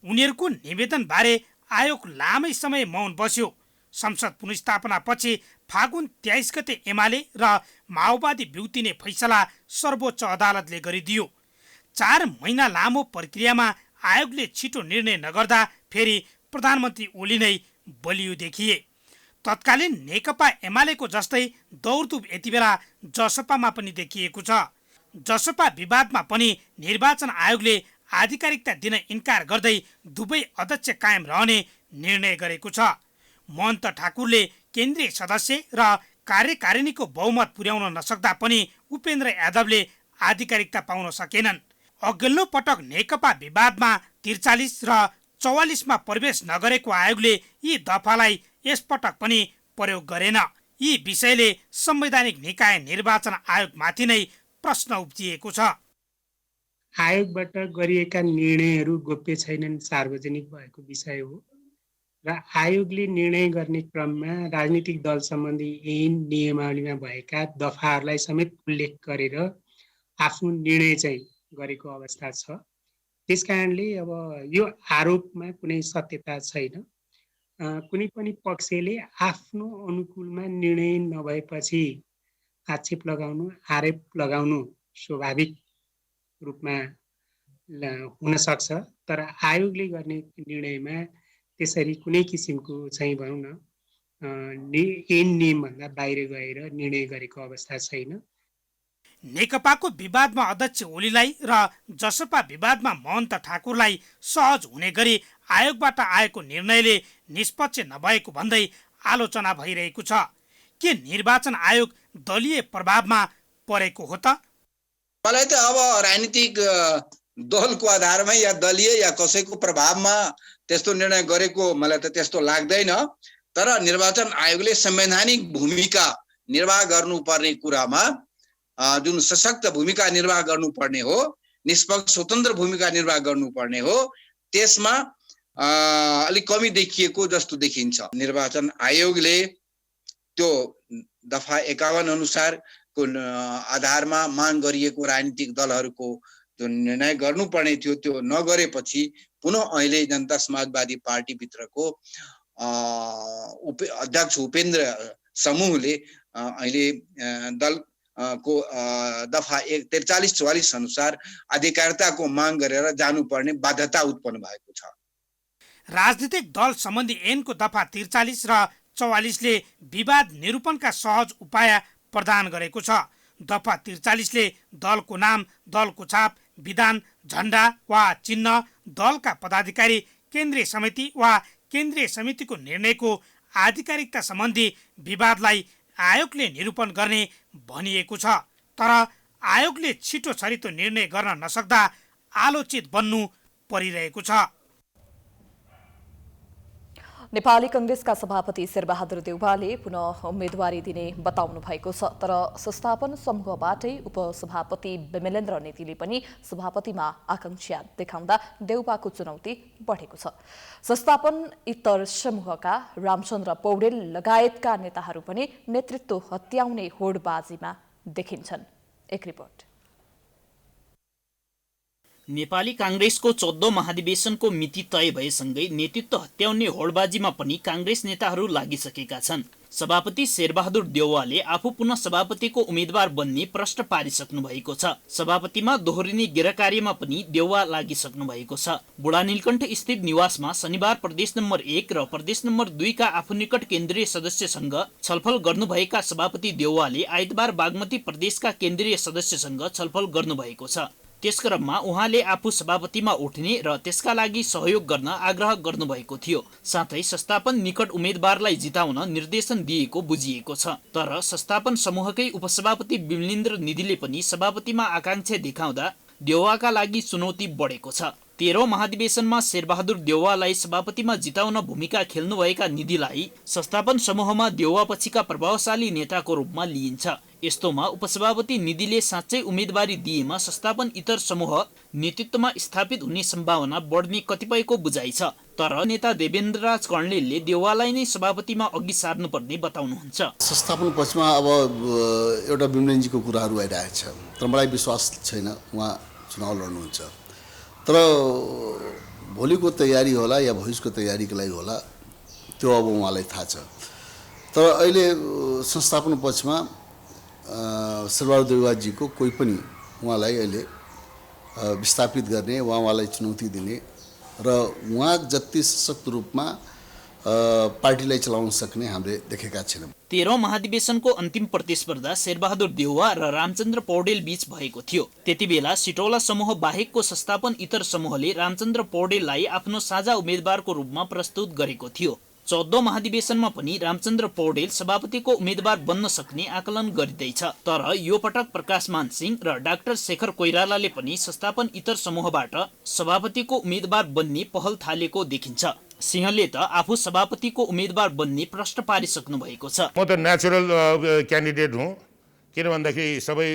S15: उनीहरूको निवेदनबारे आयोग लामै समय मौन बस्यो। संसद पुनर्स्थापनापछि फागुन 23 गते एमाले र माओवादी बिउतिने फैसला सर्वोच्च अदालतले गरिदियो। 4 महिना लामो प्रक्रियामा आयोगले छिटो निर्णय नगर्दा फेरि प्रधानमन्त्री ओली नै बलियो देखिए। तत्कालीन नेकपा एमालेको जस्तै दौडधुप यति बेला जसपामा पनि देखिएको छ। जसपा विवादमा पनि निर्वाचन आयोगले आधिकारिकता दिन इन्कार गर्दै दुवै अध्यक्ष कायम रहने निर्णय गरेको छ। महन्त ठाकुरले केन्द्रीय सदस्य र कार्यकारिणीको बहुमत पुर्याउन नसक्दा पनि उपेन्द्र यादवले आधिकारिकता पाउन सकेनन्। अघिल्लो पटक नेकपा विवादमा 43 र 44 मा प्रवेश नगरेको आयोगले यी दफालाई यसपटक पनि प्रयोग गरेन। यी विषयले संवैधानिक निकाय निर्वाचन आयोगमाथि नै प्रश्न उब्जिएको छ।
S16: आयोगबाट गरिएका निर्णयहरू गोप्य छैनन्, सार्वजनिक भएको विषय हो र आयोगले निर्णय गर्ने क्रममा राजनीतिक दल सम्बन्धी ऐन नियमावलीमा भएका दफाहरूलाई समेत उल्लेख गरेर आफ्नो निर्णय चाहिँ गरेको अवस्था छ। त्यसकारणले अब यो आरोपमा कुनै सत्यता छैन। कुनै पनि पक्षले आफ्नो अनुकूलमा निर्णय नभएपछि आक्षेप लगाउनु, आरोप लगाउनु स्वाभाविक रूपमा हुन सक्छ। तर आयोगले गर्ने निर्णयमा त्यसरी कुनै किसिमको चाहिँ भनौँ न ऐन नियमभन्दा बाहिर गएर निर्णय गरेको अवस्था छैन।
S15: नेकपाको विवादमा अध्यक्ष ओलीलाई र जसपा विवादमा महन्त ठाकुरलाई सहज हुने गरी आयोगबाट आएको निर्णयले निष्पक्ष नभएको भन्दै आलोचना भइरहेको छ। के निर्वाचन आयोग दलीय प्रभावमा परेको हो त?
S17: मलाई त अब राजनीतिक दलको आधारमा या दलीय या कसैको प्रभावमा त्यस्तो निर्णय गरेको मलाई त त्यस्तो लाग्दैन। तर निर्वाचन आयोगले संवैधानिक भूमिका निर्वाह गर्नुपर्ने कुरामा जुन सशक्त भूमिका निर्वाह गर्नुपर्ने हो, निष्पक्ष स्वतन्त्र भूमिका निर्वाह गर्नुपर्ने हो, त्यसमा अलिक कमी देखिएको जस्तो देखिन्छ। निर्वाचन आयोगले त्यो दफा 51 अनुसार को आधारमा माग गरिएको राजनीतिक दलहरूको जो निर्णय गर्नुपर्ने थियो त्यो नगरेपछि पुनः अहिले जनता समाजवादी पार्टीभित्रको अध्यक्ष उपेन्द्र समूहले अहिले दल को दफा 43-44 अनुसार अधिकारिताको माग गरेर जानुपर्ने बाध्यता उत्पन्न भएको छ।
S15: राजनीतिक दल सम्बन्धी ऐनको दफा 43 र 44 ले विवाद निरूपणका सहज उपाय प्रदान गरेको छ। दफा 43 ले दलको नाम, दलको छाप, विधान, झण्डा वा चिन्ह, दलका पदाधिकारी, केन्द्रीय समिति वा केन्द्रीय समितिको निर्णयको आधिकारिकता सम्बन्धी विवादलाई आयोगले निरूपण गर्ने भनिएको छ। तर आयोगले छिटो छरितो निर्णय गर्न नसक्दा आलोचित बन्नु परिरहेको छ।
S2: नेपाली कांग्रेसका सभापति शेरबहादुर देउवाले पुनः उम्मेदवारी दिने बताउनु भएको छ। तर संस्थापन समूहबाटै उपसभापति विमलेन्द्र नेतीले पनि सभापतिमा आकांक्षा देखाउँदा देउवाको चुनौती बढेको छ। संस्थापन इतर समूहका रामचन्द्र पौडेल लगायतका नेताहरू पनि नेतृत्व हत्याउने होडबाजीमा देखिन्छन्। एक रिपोर्ट।
S18: नेपाली कांग्रेसको 14औं महाधिवेशनको मिति तय भएसँगै नेतृत्व हत्याउने होडबाजीमा पनि कांग्रेस नेताहरू लागिसकेका छन्। सभापति शेरबहादुर देउवाले आफू पुनः सभापतिको उम्मेद्वार बन्ने प्रश्न पारिसक्नु भएको छ। सभापतिमा दोहोरिने गैरकार्यमा पनि देउवा लागिसक्नु भएको छ। बुढा नीलकण्ठ स्थित निवासमा शनिबार प्रदेश नम्बर 1 र प्रदेश नम्बर 2 का आफू निकट केन्द्रीय सदस्यसँग छलफल गर्नुभएका सभापति देउवाले आइतबार बागमती प्रदेशका केन्द्रीय सदस्यसँग छलफल गर्नुभएको छ। त्यसक्रममा उहाँले आफू सभापतिमा उठ्ने र त्यसका लागि सहयोग गर्न आग्रह गर्नुभएको थियो। साथै संस्थापन निकट उम्मेदवारलाई जिताउन निर्देशन दिएको बुझिएको छ। तर संस्थापन समूहकै उपसभापति विमलेन्द्र निधिले पनि सभापतिमा आकांक्षा देखाउँदा देउवाका लागि चुनौती बढेको छ। 13औं महाधिवेशनमा शेरबहादुर देउवालाई सभापतिमा जिताउन भूमिका खेल्नुभएका निधिलाई संस्थापन समूहमा देउवापछिका प्रभावशाली नेताको रूपमा लिइन्छ। यस्तोमा उपसभापति निधिले साँच्चै उम्मेदवारी दिएमा संस्थापन इतर समूह नेतृत्वमा स्थापित हुने सम्भावना बढ्ने कतिपयको बुझाइ छ। तर नेता देवेन्द्रराज कर्णेलले देउवालाई नै सभापतिमा अघि सार्नुपर्ने बताउनुहुन्छ।
S19: संस्थापन पक्षमा अब एउटा विमलेन्द्रजीको कुराहरू आइरहेको छ, तर मलाई विश्वास छैन उहाँ चुनाव लड्नुहुन्छ। तर भोलिको तयारी होला या भविष्यको तयारीको लागि होला त्यो अब उहाँलाई थाहा छ। तर अहिले संस्थापन पक्षमा शेरबहादुर देउवाजीको कोही पनि उहाँलाई अहिले विस्थापित गर्ने वा उहाँलाई चुनौती दिने र उहाँ जति सशक्त रूपमा पार्टीलाई चलाउन सक्ने हामीले देखेका छैनौँ।
S18: 13औं महाधिवेशनको अन्तिम प्रतिस्पर्धा शेरबहादुर देउवा र रामचन्द्र पौडेल बीच भएको थियो। त्यतिबेला सिटौला समूह बाहेकको संस्थापन इतर समूहले रामचन्द्र पौडेललाई आफ्नो साझा उम्मेदवारको रूपमा प्रस्तुत गरेको थियो। 14औं महाधिवेशनमा पनि रामचन्द्र पौडेल सभापतिको उम्मेदवार बन्न सक्ने आकलन गरिँदैछ। तर यो पटक प्रकाशमान सिंह र डाक्टर शेखर कोइरालाले पनि संस्थापन इतर समूहबाट सभापतिको उम्मेदवार बन्ने पहल थालेको देखिन्छ। सिंहले त आफू सभापतिको उम्मेदवार बन्ने प्रश्न पारिसक्नु भएको छ।
S20: म त नेचुरल क्यान्डिडेट हुँ, किन भन्दाखेरि सबै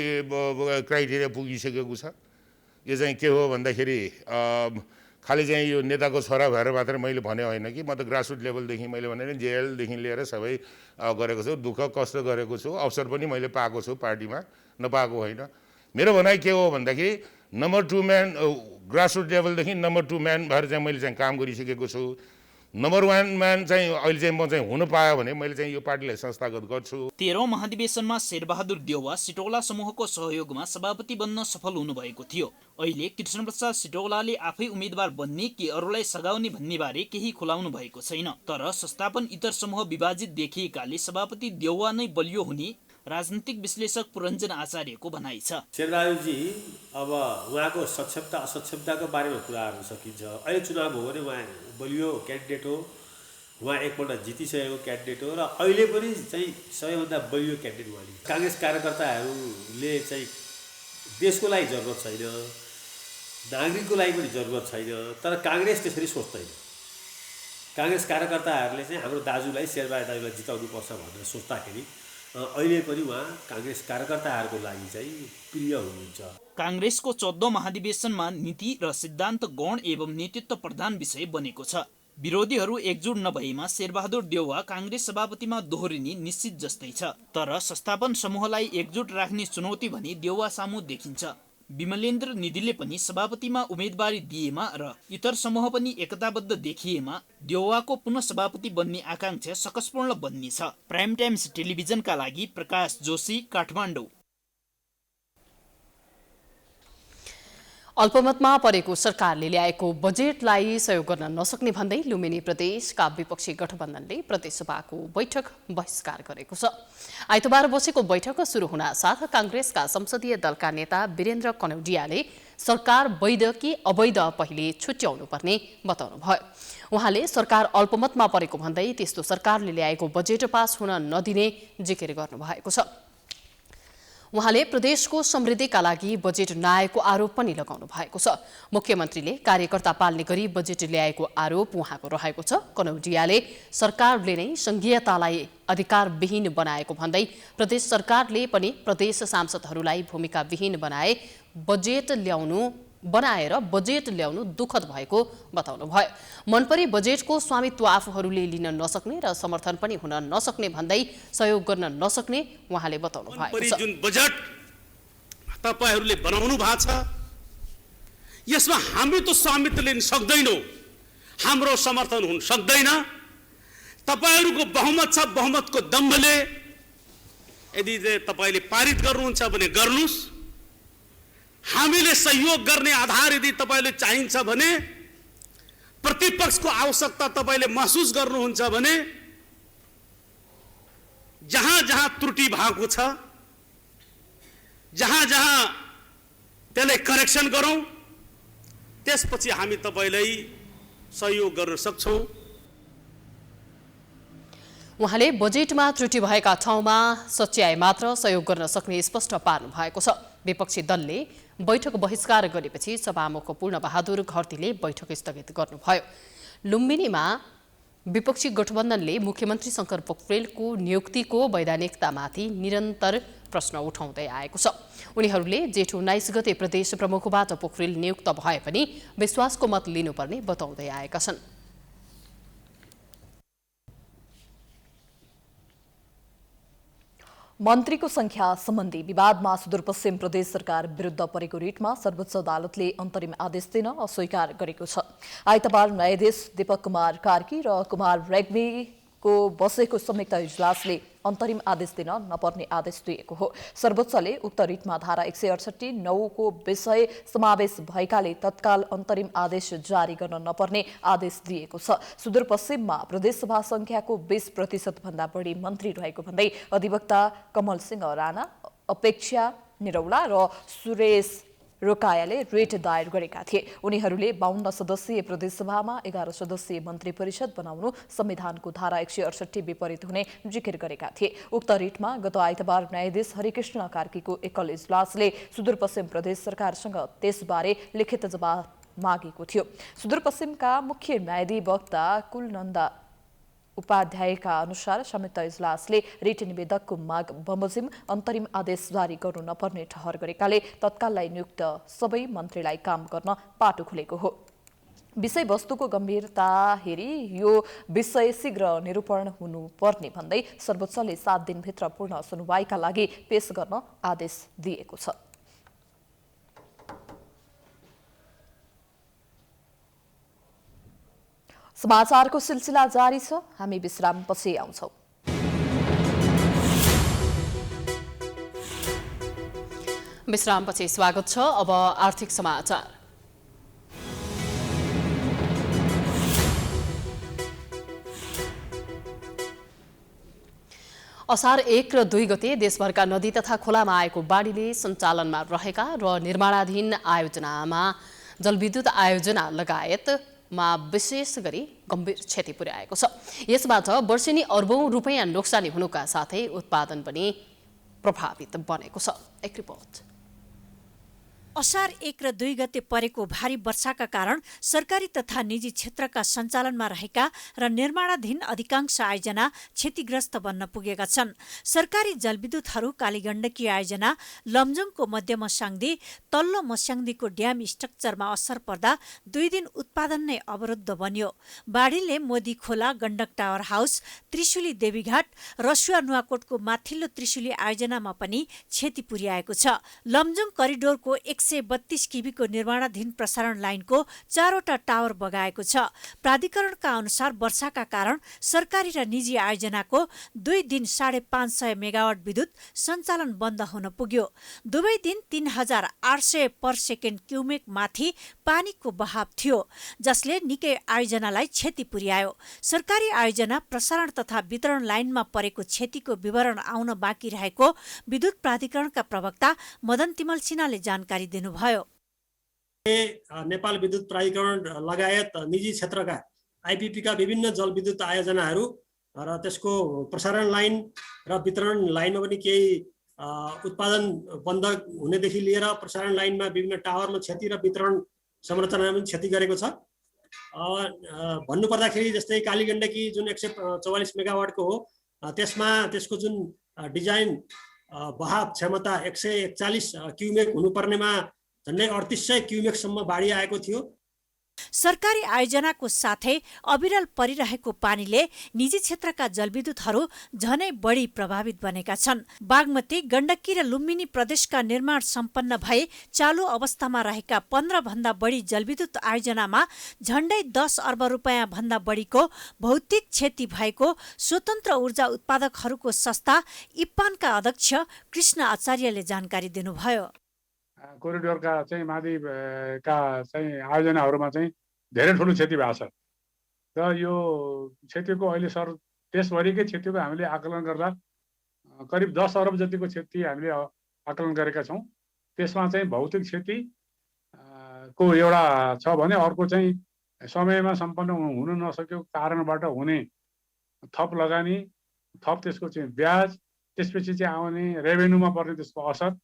S20: क्राइटेरिया पुगिसकेको छ। यो चाहिँ के हो भन्दाखेरि खालि चाहिँ यो नेताको छोरा भएर मात्र मैले भने होइन कि म त ग्रासरुट लेभलदेखि मैले भने जेएलदेखि लिएर सबै गरेको छु, दुःख कष्ट गरेको छु, अवसर पनि मैले पाएको छु, पार्टीमा नपाएको होइन। मेरो भनाइ के हो भन्दाखेरि नम्बर 2 म्यान ग्रासरुट लेभलदेखि नम्बर 2 म्यान भएर चाहिँ मैले चाहिँ काम गरिसकेको छु। नम्बर 1 म्यान चाहिँ अहिले चाहिँ म चाहिँ हुन पायो भने मैले चाहिँ यो पार्टीलाई संस्थागत गर्छु।
S18: 13औं महाधिवेशनमा शेरबहादुर देउवा सिटौला समूहको सहयोगमा सभापति बन्न सफल हुनुभएको थियो। अहिले कृष्णप्रसाद सिटौलाले आफै उम्मेदवार बन्ने कि अरूलाई सघाउने भन्ने बारे केही खुलाउनु भएको छैन। तर संस्थापन इतर समूह विभाजित देखिएकाले सभापति देउवा नै बलियो हुने राजनीतिक विश्लेषक पुरञ्जन आचार्यको भनाइ छ।
S21: शेरबहादुरजी अब उहाँको सक्षमता असक्षमताको बारेमा कुरा गर्न सकिन्छ। अहिले चुनाव हो भने उहाँ बलियो क्यान्डिडेट हो, उहाँ एकपल्ट जितिसकेको क्यान्डिडेट हो र अहिले पनि चाहिँ सबैभन्दा बलियो क्यान्डिडेट उहाँले। काङ्ग्रेस कार्यकर्ताहरूले चाहिँ देशको लागि जरुरत छैन, नागरिकको लागि पनि जरुरत छैन, तर काङ्ग्रेस त्यसरी सोच्दैन। काङ्ग्रेस कार्यकर्ताहरूले चाहिँ हाम्रो दाजुलाई शेरबहादुर दाजुलाई जिताउनुपर्छ भनेर सोच्दाखेरि अहिले पनि उहाँ काङ्ग्रेस कार्यकर्ताहरूको लागि चाहिँ प्रिय हुनुहुन्छ।
S18: काङ्ग्रेसको 14औं महाधिवेशनमा नीति र सिद्धान्त गौण एवं नेतृत्व प्रधान विषय बनेको छ। विरोधीहरू एकजुट नभएमा शेरबहादुर देउवा काङ्ग्रेस सभापतिमा दोहोरिने निश्चित जस्तै छ। तर संस्थापन समूहलाई एकजुट राख्ने चुनौती भने देउवा सामु देखिन्छ। विमलेन्द्र निधिले पनि सभापतिमा उम्मेदवारी दिएमा र इतर समूह पनि एकताबद्ध देखिएमा देउवाको पुनः सभापति बन्ने आकांक्षा सकसपूर्ण बन्नेछ। प्राइम टाइम्स टेलिभिजनका लागि प्रकाश जोशी, काठमाडौँ।
S1: अल्पमतमा परेको सरकारले ल्याएको बजेटलाई सहयोग गर्न नसक्ने भन्दै लुम्बिनी प्रदेशका विपक्षी गठबन्धनले प्रदेशसभाको बैठक बहिष्कार गरेको छ। आइतबार बसेको बैठक सुरु हुन साथ कांग्रेसका संसदीय दलका नेता वीरेन्द्र कनौडियाले सरकार वैध कि अवैध पहिले छुट्याउनु पर्ने बताउनुभयो। उहाँले सरकार अल्पमतमा परेको भन्दै त्यस्तो सरकारले ल्याएको बजेट पास हुन नदिने जिकिर गर्नुभएको छ। उहाँले प्रदेशको समृद्धिका लागि बजेट नआएको आरोप पनि लगाउनु भएको छ। मुख्यमन्त्रीले कार्यकर्ता पाल्ने गरी बजेट ल्याएको आरोप उहाँको रहेको छ। कनौडियाले सरकारले नै संघीयतालाई अधिकारविहीन बनाएको भन्दै प्रदेश सरकारले पनि प्रदेश सांसदहरूलाई भूमिकाविहीन बनाएर बजेट ल्याउनु दुःखद भएको बताउनुभयो। मनपरी बजेटको स्वामित्व आफूहरूले लिन नसक्ने र समर्थन पनि हुन नसक्ने भन्दै सहयोग गर्न नसक्ने उहाँले बताउनु भएको छ।
S4: जुन बजेट तपाईहरूले बनाउनु भएको छ यसमा हामी त स्वामित्व लिन सक्दैनौँ, हाम्रो समर्थन हुन सक्दैन। तपाईहरूको बहुमत छ, बहुमतको दम्भले यदि तपाईले पारित गर्नुहुन्छ भने गर्नुस्। हामीले सहयोग गर्ने आधार यदि तपाईले चाहिन्छ भने, प्रतिपक्षको आवश्यकता तपाईले महसुस गर्नुहुन्छ भने जहाँ जहाँ त्रुटि भएको छ, जहाँ जहाँ त्यसलाई करेक्सन गरौँ, त्यसपछि हामी तपाईलाई सहयोग गर्न सक्छौँ।
S1: उहाँले बजेटमा त्रुटि भएका ठाउँमा सच्याए मात्र सहयोग गर्न सक्ने स्पष्ट पार्नु भएको छ। विपक्षी दलले बैठक बहिष्कार गरेपछि सभामुख पूर्णबहादुर घरतीले बैठक स्थगित गर्नुभयो। लुम्बिनीमा विपक्षी गठबन्धनले मुख्यमन्त्री शंकर पोखरेलको नियुक्तिको वैधानिकतामाथि निरन्तर प्रश्न उठाउँदै आएको छ। उनीहरूले जेठ 19 गते प्रदेश प्रमुखबाट पोखरेल नियुक्त भए पनि विश्वासको मत लिनुपर्ने बताउँदै आएका छन्।
S2: मन्त्रीको संख्या सम्बन्धी विवादमा सुदूरपश्चिम प्रदेश सरकार विरुद्ध परेको रिटमा सर्वोच्च अदालतले अन्तरिम आदेश दिन अस्वीकार गरेको छ। आइतबार न्यायाधीश दीपक कुमार कार्की र कुमार रेग्मीको बसेको संयुक्त इजलासले अन्तरिम आदेश दिन नपर्ने आदेश दिएको हो। सर्वोच्चले उक्त रिटमा धारा 168(9) को विषय समावेश भएकाले तत्काल अन्तरिम आदेश जारी गर्न नपर्ने आदेश दिएको छ। सुदूरपश्चिममा प्रदेशसभा संख्याको 20% भन्दा बढी मन्त्री रहेको भन्दै अधिवक्ता कमल सिंह राणा, अपेक्षा निरौला र सुरेश रोकायाले रिट दायर गरेका थिए। उनीहरूले 52 सदस्यीय प्रदेशसभामा 11 सदस्यीय मन्त्री परिषद बनाउनु संविधानको धारा 168 विपरीत हुने जिकिर गरेका थिए। उक्त रिटमा गत आइतबार न्यायाधीश हरिकृष्ण कार्कीको एकल इजलासले सुदूरपश्चिम प्रदेश सरकारसँग त्यसबारे लिखित जवाब मागेको थियो। सुदूरपश्चिमका मुख्य न्यायाधिवक्ता कुलनन्दा उपाध्यायका अनुसार संयुक्त इजलासले रिट निवेदकको माग बमोजिम अन्तरिम आदेश जारी गर्नु नपर्ने ठहर गरेकाले तत्काललाई नियुक्त सबै मन्त्रीलाई काम गर्न पाटो खुलेको हो। विषयवस्तुको गम्भीरता हेरी यो विषय शीघ्र निरूपण हुनुपर्ने भन्दै सर्वोच्चले 7 दिनभित्र पूर्ण सुनवाईका लागि पेश गर्न आदेश दिएको छ। समाचारको सिलसिला जारी छ। हामी विश्रामपछि आउँछौं।
S1: विश्रामपछि स्वागत छ। अब आर्थिक समाचार। असार 1 र 2 गते देशभरका नदी तथा खोलामा आएको बाढीले सञ्चालनमा रहेका र निर्माणाधीन आयोजनामा जलविद्युत आयोजना लगायतमा विशेष गरी गम्भीर क्षति पुर्याएको छ। यसबाट वर्षेनी अर्बौं रुपैयाँ नोक्सानी हुनुका साथै उत्पादन पनि प्रभावित बनेको छ। एक रिपोर्ट।
S5: असार 1 र 2 गते परेको भारी वर्षाका कारण सरकारी तथा निजी क्षेत्रका सञ्चालनमा रहेका र निर्माणाधीन अधिकांश आयोजना क्षतिग्रस्त बन्न पुगेका छन्। सरकारी जलविद्युतहरू कालीगण्डकी आयोजना लमजुङको मध्य मस्याङ्दी तल्लो मस्याङ्दीको ड्याम स्ट्रक्चरमा असर पर्दा 2 दिन उत्पादन नै अवरुद्ध बन्यो। बाढीले मोदी खोला, गण्डक टावर हाउस, त्रिशुली देवीघाट, रसुवा नुवाकोटको माथिल्लो त्रिशुली आयोजनामा पनि क्षति पुर्याएको छ। लमजुङ करिडोरको 132 किबीको निर्माणाधीन प्रसारण लाइनको 4वटा टावर बगाएको छ। प्राधिकरणका अनुसार वर्षाका कारण सरकारी र निजी आयोजनाको 2 दिन 550 मेगावाट विद्युत सञ्चालन बन्द हुन पुग्यो। दुवै दिन 3800 पर सेकेन्ड क्युमेक माथि पानीको बहाव थियो, जसले निकै आयोजनालाई क्षति पुर्यायो। सरकारी आयोजना प्रसारण तथा वितरण लाइनमा परेको क्षतिको विवरण आउन बाँकी रहेको विद्युत प्राधिकरणका प्रवक्ता मदन तिमल सिन्हाले जानकारी दिनुभयो।
S21: नेपाल विद्युत प्राधिकरण लगायत निजी क्षेत्रका आइपिपीका विभिन्न जलविद्युत आयोजनाहरू र त्यसको प्रसारण लाइन र वितरण लाइनमा पनि केही उत्पादन बन्द हुनेदेखि लिएर प्रसारण लाइनमा विभिन्न टावरमा क्षति र वितरण संरचनामा पनि क्षति गरेको छ। भन्नुपर्दाखेरि जस्तै कालीगण्डकी जुन 144 मेगावाटको हो, त्यसको जुन डिजाइन बहाव क्षमता 141 क्युमेक हुनुपर्नेमा झन्डै 3800 क्युमेकसम्म बाढी आएको थियो।
S5: सरकारी आयोजनाको साथै अविरल परिरहेको पानीले निजी क्षेत्रका जलविद्युतहरू झनै बढी प्रभावित बनेका छन्। बागमती, गण्डकी र लुम्बिनी प्रदेशका निर्माण सम्पन्न भए चालु अवस्थामा रहेका 15 भन्दा बढी जलविद्युत आयोजनामा झन्डै 10 अर्ब रुपैयाँ भन्दा बढीको भौतिक क्षति भएको स्वतन्त्र ऊर्जा उत्पादकहरूको संस्था इप्पानका अध्यक्ष कृष्ण आचार्यले जानकारी दिनुभयो।
S22: कोरिडोरका चाहिँ माथिका चाहिँ आयोजनाहरूमा चाहिँ धेरै ठुलो क्षति भएको छ र यो क्षतिको अहिले देशभरिकै क्षतिको हामीले आकलन गर्दा करिब 10 अर्ब जतिको क्षति हामीले आकलन गरेका छौँ। त्यसमा चाहिँ भौतिक क्षति को एउटा छ भने अर्को चाहिँ समयमा सम्पन्न हुन नसकेको कारणबाट हुने थप लगानी, थप त्यसको चाहिँ ब्याज, त्यसपछि चाहिँ आउने रेभेन्यूमा पर्ने त्यसको असर।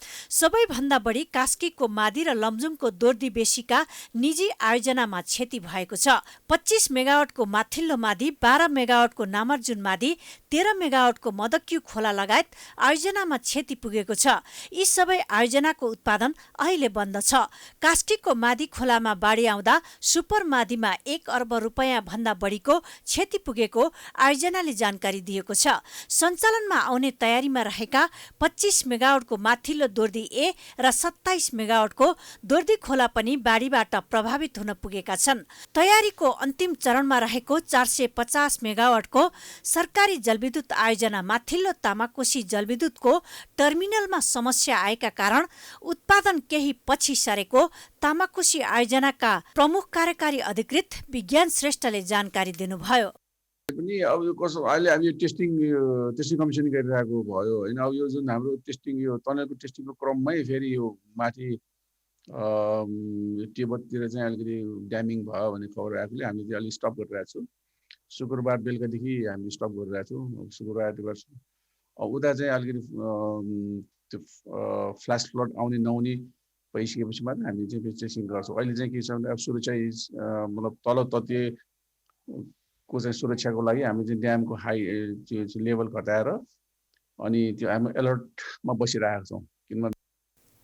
S5: सबैभन्दा बढी कास्कीको मादी र लमजुङको दोर्दी बेसीका निजी आयोजनामा क्षति भएको छ। 25 मेगावाटको माथिल्लो मादी, 12 मेगावाटको नामर्जुन मादी, 13 मेगावाटको मदक्यु खोला लगायत आयोजनामा क्षति पुगेको छ। यी सबै आयोजनाको उत्पादन अहिले बन्द छ। कास्कीको मादी खोलामा बाढी आउँदा सुपर मादीमा 1 अर्ब रुपैयाँ भन्दा बढीको क्षति पुगेको आयोजनाले जानकारी दिएको छ। सञ्चालनमा आउने तयारीमा रहेका 25 मेगावाटको माथिल्लो दोर्दी ए र 27 मेगावाटको दोर्दी खोला पनि बाढीबाट प्रभावित हुन पुगेका छन्। तयारीको अन्तिम चरणमा रहेको 450 मेगावाटको सरकारी जलविद्युत आयोजना माथिल्लो तामाकोशी जलविद्युतको टर्मिनलमा समस्या आएका कारण उत्पादन केही पछि सरेको तामाकोशी आयोजनाका प्रमुख कार्यकारी अधिकृत विज्ञान श्रेष्ठले जानकारी दिनुभयो।
S23: पनि अब यो कसो अहिले हामी टेस्टिङ कमिसन गरिरहेको भयो होइन। अब यो जुन हाम्रो टेस्टिङ यो टनलको टेस्टिङको क्रममै फेरि यो माथि तिब्बततिर चाहिँ अलिकति ड्यामिङ भयो भन्ने खबर आएकोले हामीले चाहिँ अलिक स्टप गरिरहेको छौँ। शुक्रबार बेलुकादेखि हामी स्टप गरिरहेको छौँ। शुक्रबार गर्छौँ। उता चाहिँ अलिकति त्यो फ्ल्यास फ्लड आउने नआउने भइसकेपछि मात्रै हामी चाहिँ टेस्टिङ गर्छौँ। अहिले चाहिँ के छ भने अब सुरक्षा मतलब तल तत्त्व को चाहिँ सुरक्षाको लागि हामी चाहिँ ड्यामको लेभल घटाएर अनि त्यो हामी अलर्टमा बसिरहेका छौँ। किनभने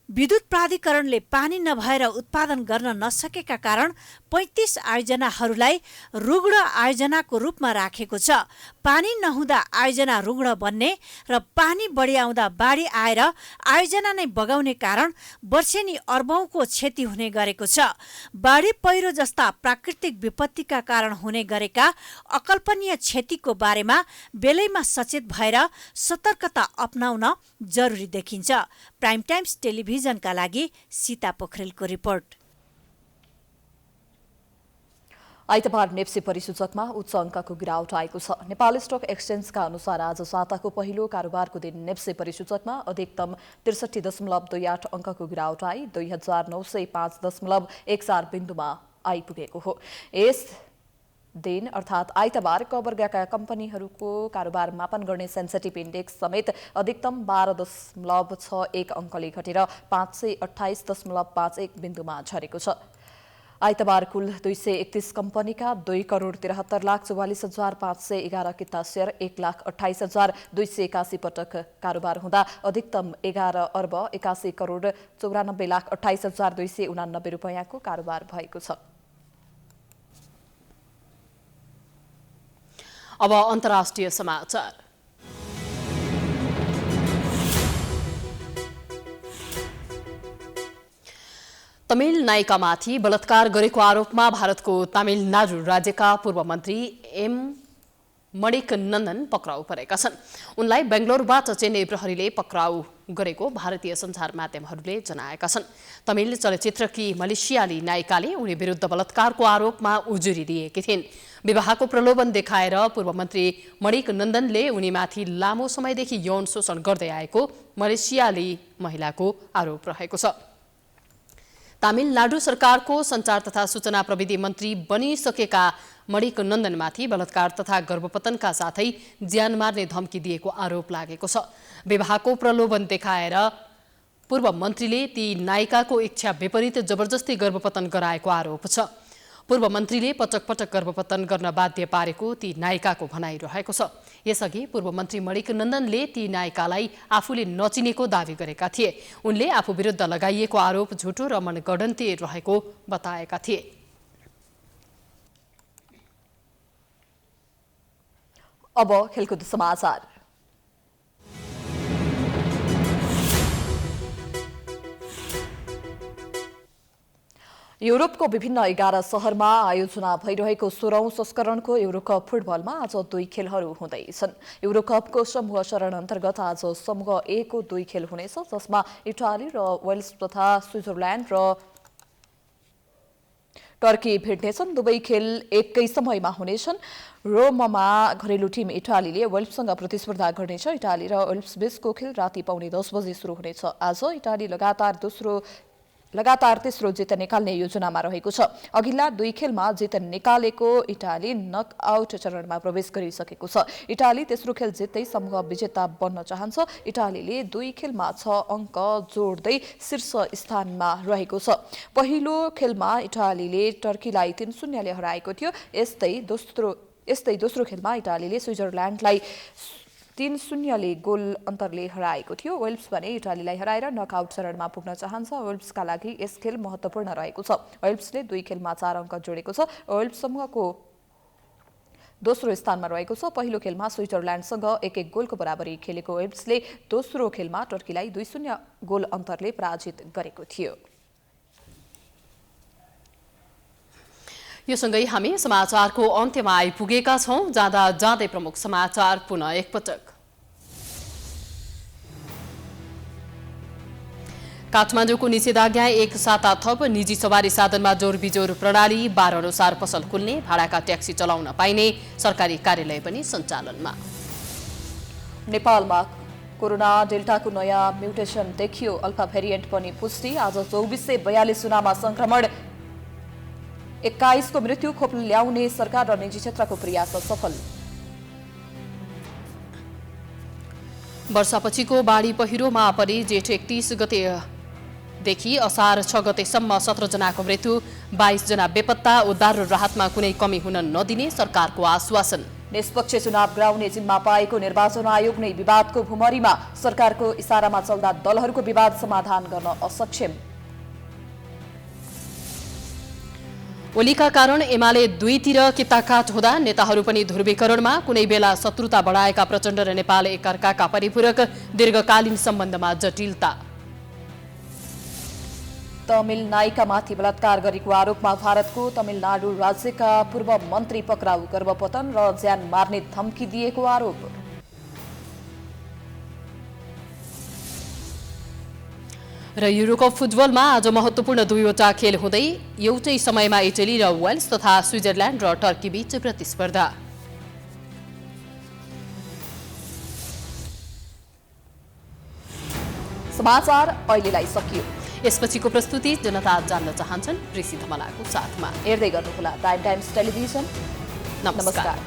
S5: विद्युत प्राधिकरणले पानी नभएर उत्पादन गर्न नसकेका कारण 35 आयोजनाहरूलाई रुग्ण आयोजनाको रूपमा राखेको छ। पानी नहुँदा आयोजना रुग्ण बन्ने र पानी बढी आउँदा बाढी आएर आयोजना नै बगाउने कारण वर्षेनी अर्बौंको क्षति हुने गरेको छ। बाढी पहिरो जस्ता प्राकृतिक विपत्तिका कारण हुने गरेका अकल्पनीय क्षतिको बारेमा बेलैमा सचेत भएर सतर्कता अपनाउन जरुरी देखिन्छ। प्राइम टाइम्स टेलिभिजनका लागि सीता पोखरेलको रिपोर्ट।
S2: आइतबार नेप्से परिसूचकमा उच्च अङ्कको गिरावट आएको छ। नेपाल स्टक एक्सचेन्जका अनुसार आज साताको पहिलो कारोबारको दिन नेप्से परिसूचकमा अधिकतम 63.28 अङ्कको गिरावट आई 2905.14 बिन्दुमा आइपुगेको हो। यस दिन अर्थात् आइतबार क वर्गका कम्पनीहरूको कारोबार मापन गर्ने सेन्सिटिभ इन्डेक्स समेत अधिकतम 12.61 अङ्कले घटेर 528.51 बिन्दुमा झरेको छ। आइतबार कुल 231 कम्पनीका 2,73,44,511 किता शेयर 1,28,281 पटक कारोबार हुँदा अधिकतम 11,81,94,28,289 रुपैयाँको कारोबार भएको छ।
S1: अब अन्तर्राष्ट्रिय समाचार। तमिल नायिकामाथि बलात्कार गरेको आरोपमा भारतको तमिलनाडु राज्यका पूर्व मन्त्री एम मणिकनन्दन पक्राउ परेका छन्। उनलाई बेंगलोरबाट चेन्नई प्रहरीले पक्राउ गरेको भारतीय सञ्चार माध्यमहरूले जनाएका छन्। तमिल चलचित्रकी मलेसियाली नायिकाले उनी विरुद्ध बलात्कारको आरोपमा उजुरी दिएकी थिइन्। विवाहको प्रलोभन देखाएर पूर्व मन्त्री मणिकनन्दनले उनीमाथि लामो समयदेखि यौन शोषण गर्दै आएको मलेसियाली महिलाको आरोप रहेको छ। तमिलनाडु सरकारको सञ्चार तथा सूचना प्रविधि मन्त्री बनिसकेका मणिकनन्दनमाथि बलात्कार तथा गर्भपतनका साथै ज्यान मार्ने धम्की दिएको आरोप लागेको छ। विवाहको प्रलोभन देखाएर पूर्व मन्त्रीले ती नायिकाको इच्छा विपरीत जबरजस्ती गर्भपतन गराएको आरोप छ। पूर्व मन्त्रीले पटक पटक गर्भपतन गर्न बाध्य पारेको ती नायिकाको भनाइ रहेको छ। यसअघि पूर्व मन्त्री मणिकनन्दनले ती नायिकालाई आफूले नचिनेको दावी गरेका थिए। उनले आफू विरुद्ध लगाइएको आरोप झुटो र मनगढन्ती रहेको बताएका थिए।
S2: अब खेलकुद समाचार। युरोपको विभिन्न 11 शहरमा आयोजना भइरहेको 16औं संस्करणको युरोकप फुटबलमा आज 2 खेलहरू हुँदैछन्। युरोकपको समूह चरण अन्तर्गत आज समूह ए को 2 खेल हुनेछ, जसमा इटाली र वेल्स तथा स्विजरल्यान्ड र टर्की भेट्नेछन्। दुवै खेल एकै समयमा हुनेछन्। रोममा घरेलु टिम इटालीले वेल्ससँग प्रतिस्पर्धा गर्नेछ। इटाली र वेल्स बीचको खेल राति 9:15 बजे सुरु हुनेछ। आज इटाली लगातार तेस्रो जित निकाल्ने योजनामा रहेको छ। अघिल्ला 2 खेलमा जित निकालेको इटाली नकआउट चरणमा प्रवेश गरिसकेको छ। इटाली तेस्रो खेल जित्दै समूह विजेता बन्न चाहन्छ। इटालीले 2 खेलमा 6 अङ्क जोड्दै शीर्ष स्थानमा रहेको छ। पहिलो खेलमा इटालीले टर्कीलाई 3-0 ले हराएको थियो। यस्तै दोस्रो खेलमा इटालीले स्विजरल्यान्डलाई 3-0 ले गोल अन्तरले हराएको थियो। वेल्स भने इटालीलाई हराएर नकआउट चरणमा पुग्न चाहन्छ। वेल्सका लागि यस खेल महत्त्वपूर्ण रहेको छ। वेल्सले 2 खेलमा 4 अङ्क जोडेको छ। वेल्स समूहको दोस्रो स्थानमा रहेको छ। पहिलो खेलमा स्विजरल्यान्डसँग 1-1 गोलको बराबरी खेलेको वेल्सले दोस्रो खेलमा टर्कीलाई 2-0 गोल अन्तरले पराजित गरेको थियो।
S1: यो सँगै हामी समाचारको अन्त्यमा आइपुगेका छौं। जाँदा जाँदै प्रमुख समाचार पुनः एकपटक। काठमाडौँको निषेधाज्ञा 1 साता थप। निजी सवारी साधनमा जोर बिजोर प्रणाली 12 अनुसार पसल खुल्ने, भाडाका ट्याक्सी चलाउन पाइने, सरकारी कार्यालय पनि सञ्चालनमा।
S2: नेपालमा कोरोना डेल्टाको नयाँ म्युटेसन देखियो। अल्फा भेरिएन्ट पनि पुष्टि। आज 2442 जनामा संक्रमण, 21 को मृत्यु। खोप ल्याउने सरकार र निजी क्षेत्रको प्रयास सफल।
S1: वर्षापछिको बाढी पहिरोमा परि जेठ 31 गतेदेखि असार 6 गतेसम्म 17 जनाको मृत्यु, 22 जना बेपत्ता। उद्धार र राहतमा कुनै कमी हुन नदिने सरकारको आश्वासन।
S2: निष्पक्ष चुनाव गराउने जिम्मा पाएको निर्वाचन आयोग नै विवादको भुमरीमा। सरकारको इशारामा चल्दा दलहरूको विवाद समाधान गर्न असक्षम। ओलीका कारण एमाले दुईतिर किताकाट हुँदा नेताहरू पनि ध्रुवीकरणमा। कुनै बेला शत्रुता बढाएका प्रचण्ड र नेपाल एकअर्काका परिपूरक, दीर्घकालीन सम्बन्धमा जटिलता। तमिल नायिकामाथि बलात्कार गरेको आरोपमा भारतको तमिलनाडु राज्यका पूर्व मन्त्री पक्राउ, गर्भपतन र ज्यान मार्ने धम्की दिएको आरोप। र युरोकप फुटबलमा आज महत्त्वपूर्ण 2वटा खेल हुँदै एउटै समयमा इटली र वेल्स तथा स्विजरल्यान्ड र टर्की बीच प्रतिस्पर्धा। समाचार अहिलेलाई सकियो। यसपछिको प्रस्तुति जनता जान्न चाहन्छन् ऋषि धमलाको साथमा। हेर्दै गर्नुहोला प्राइम टाइम्स टेलिभिजन।
S1: नमस्कार।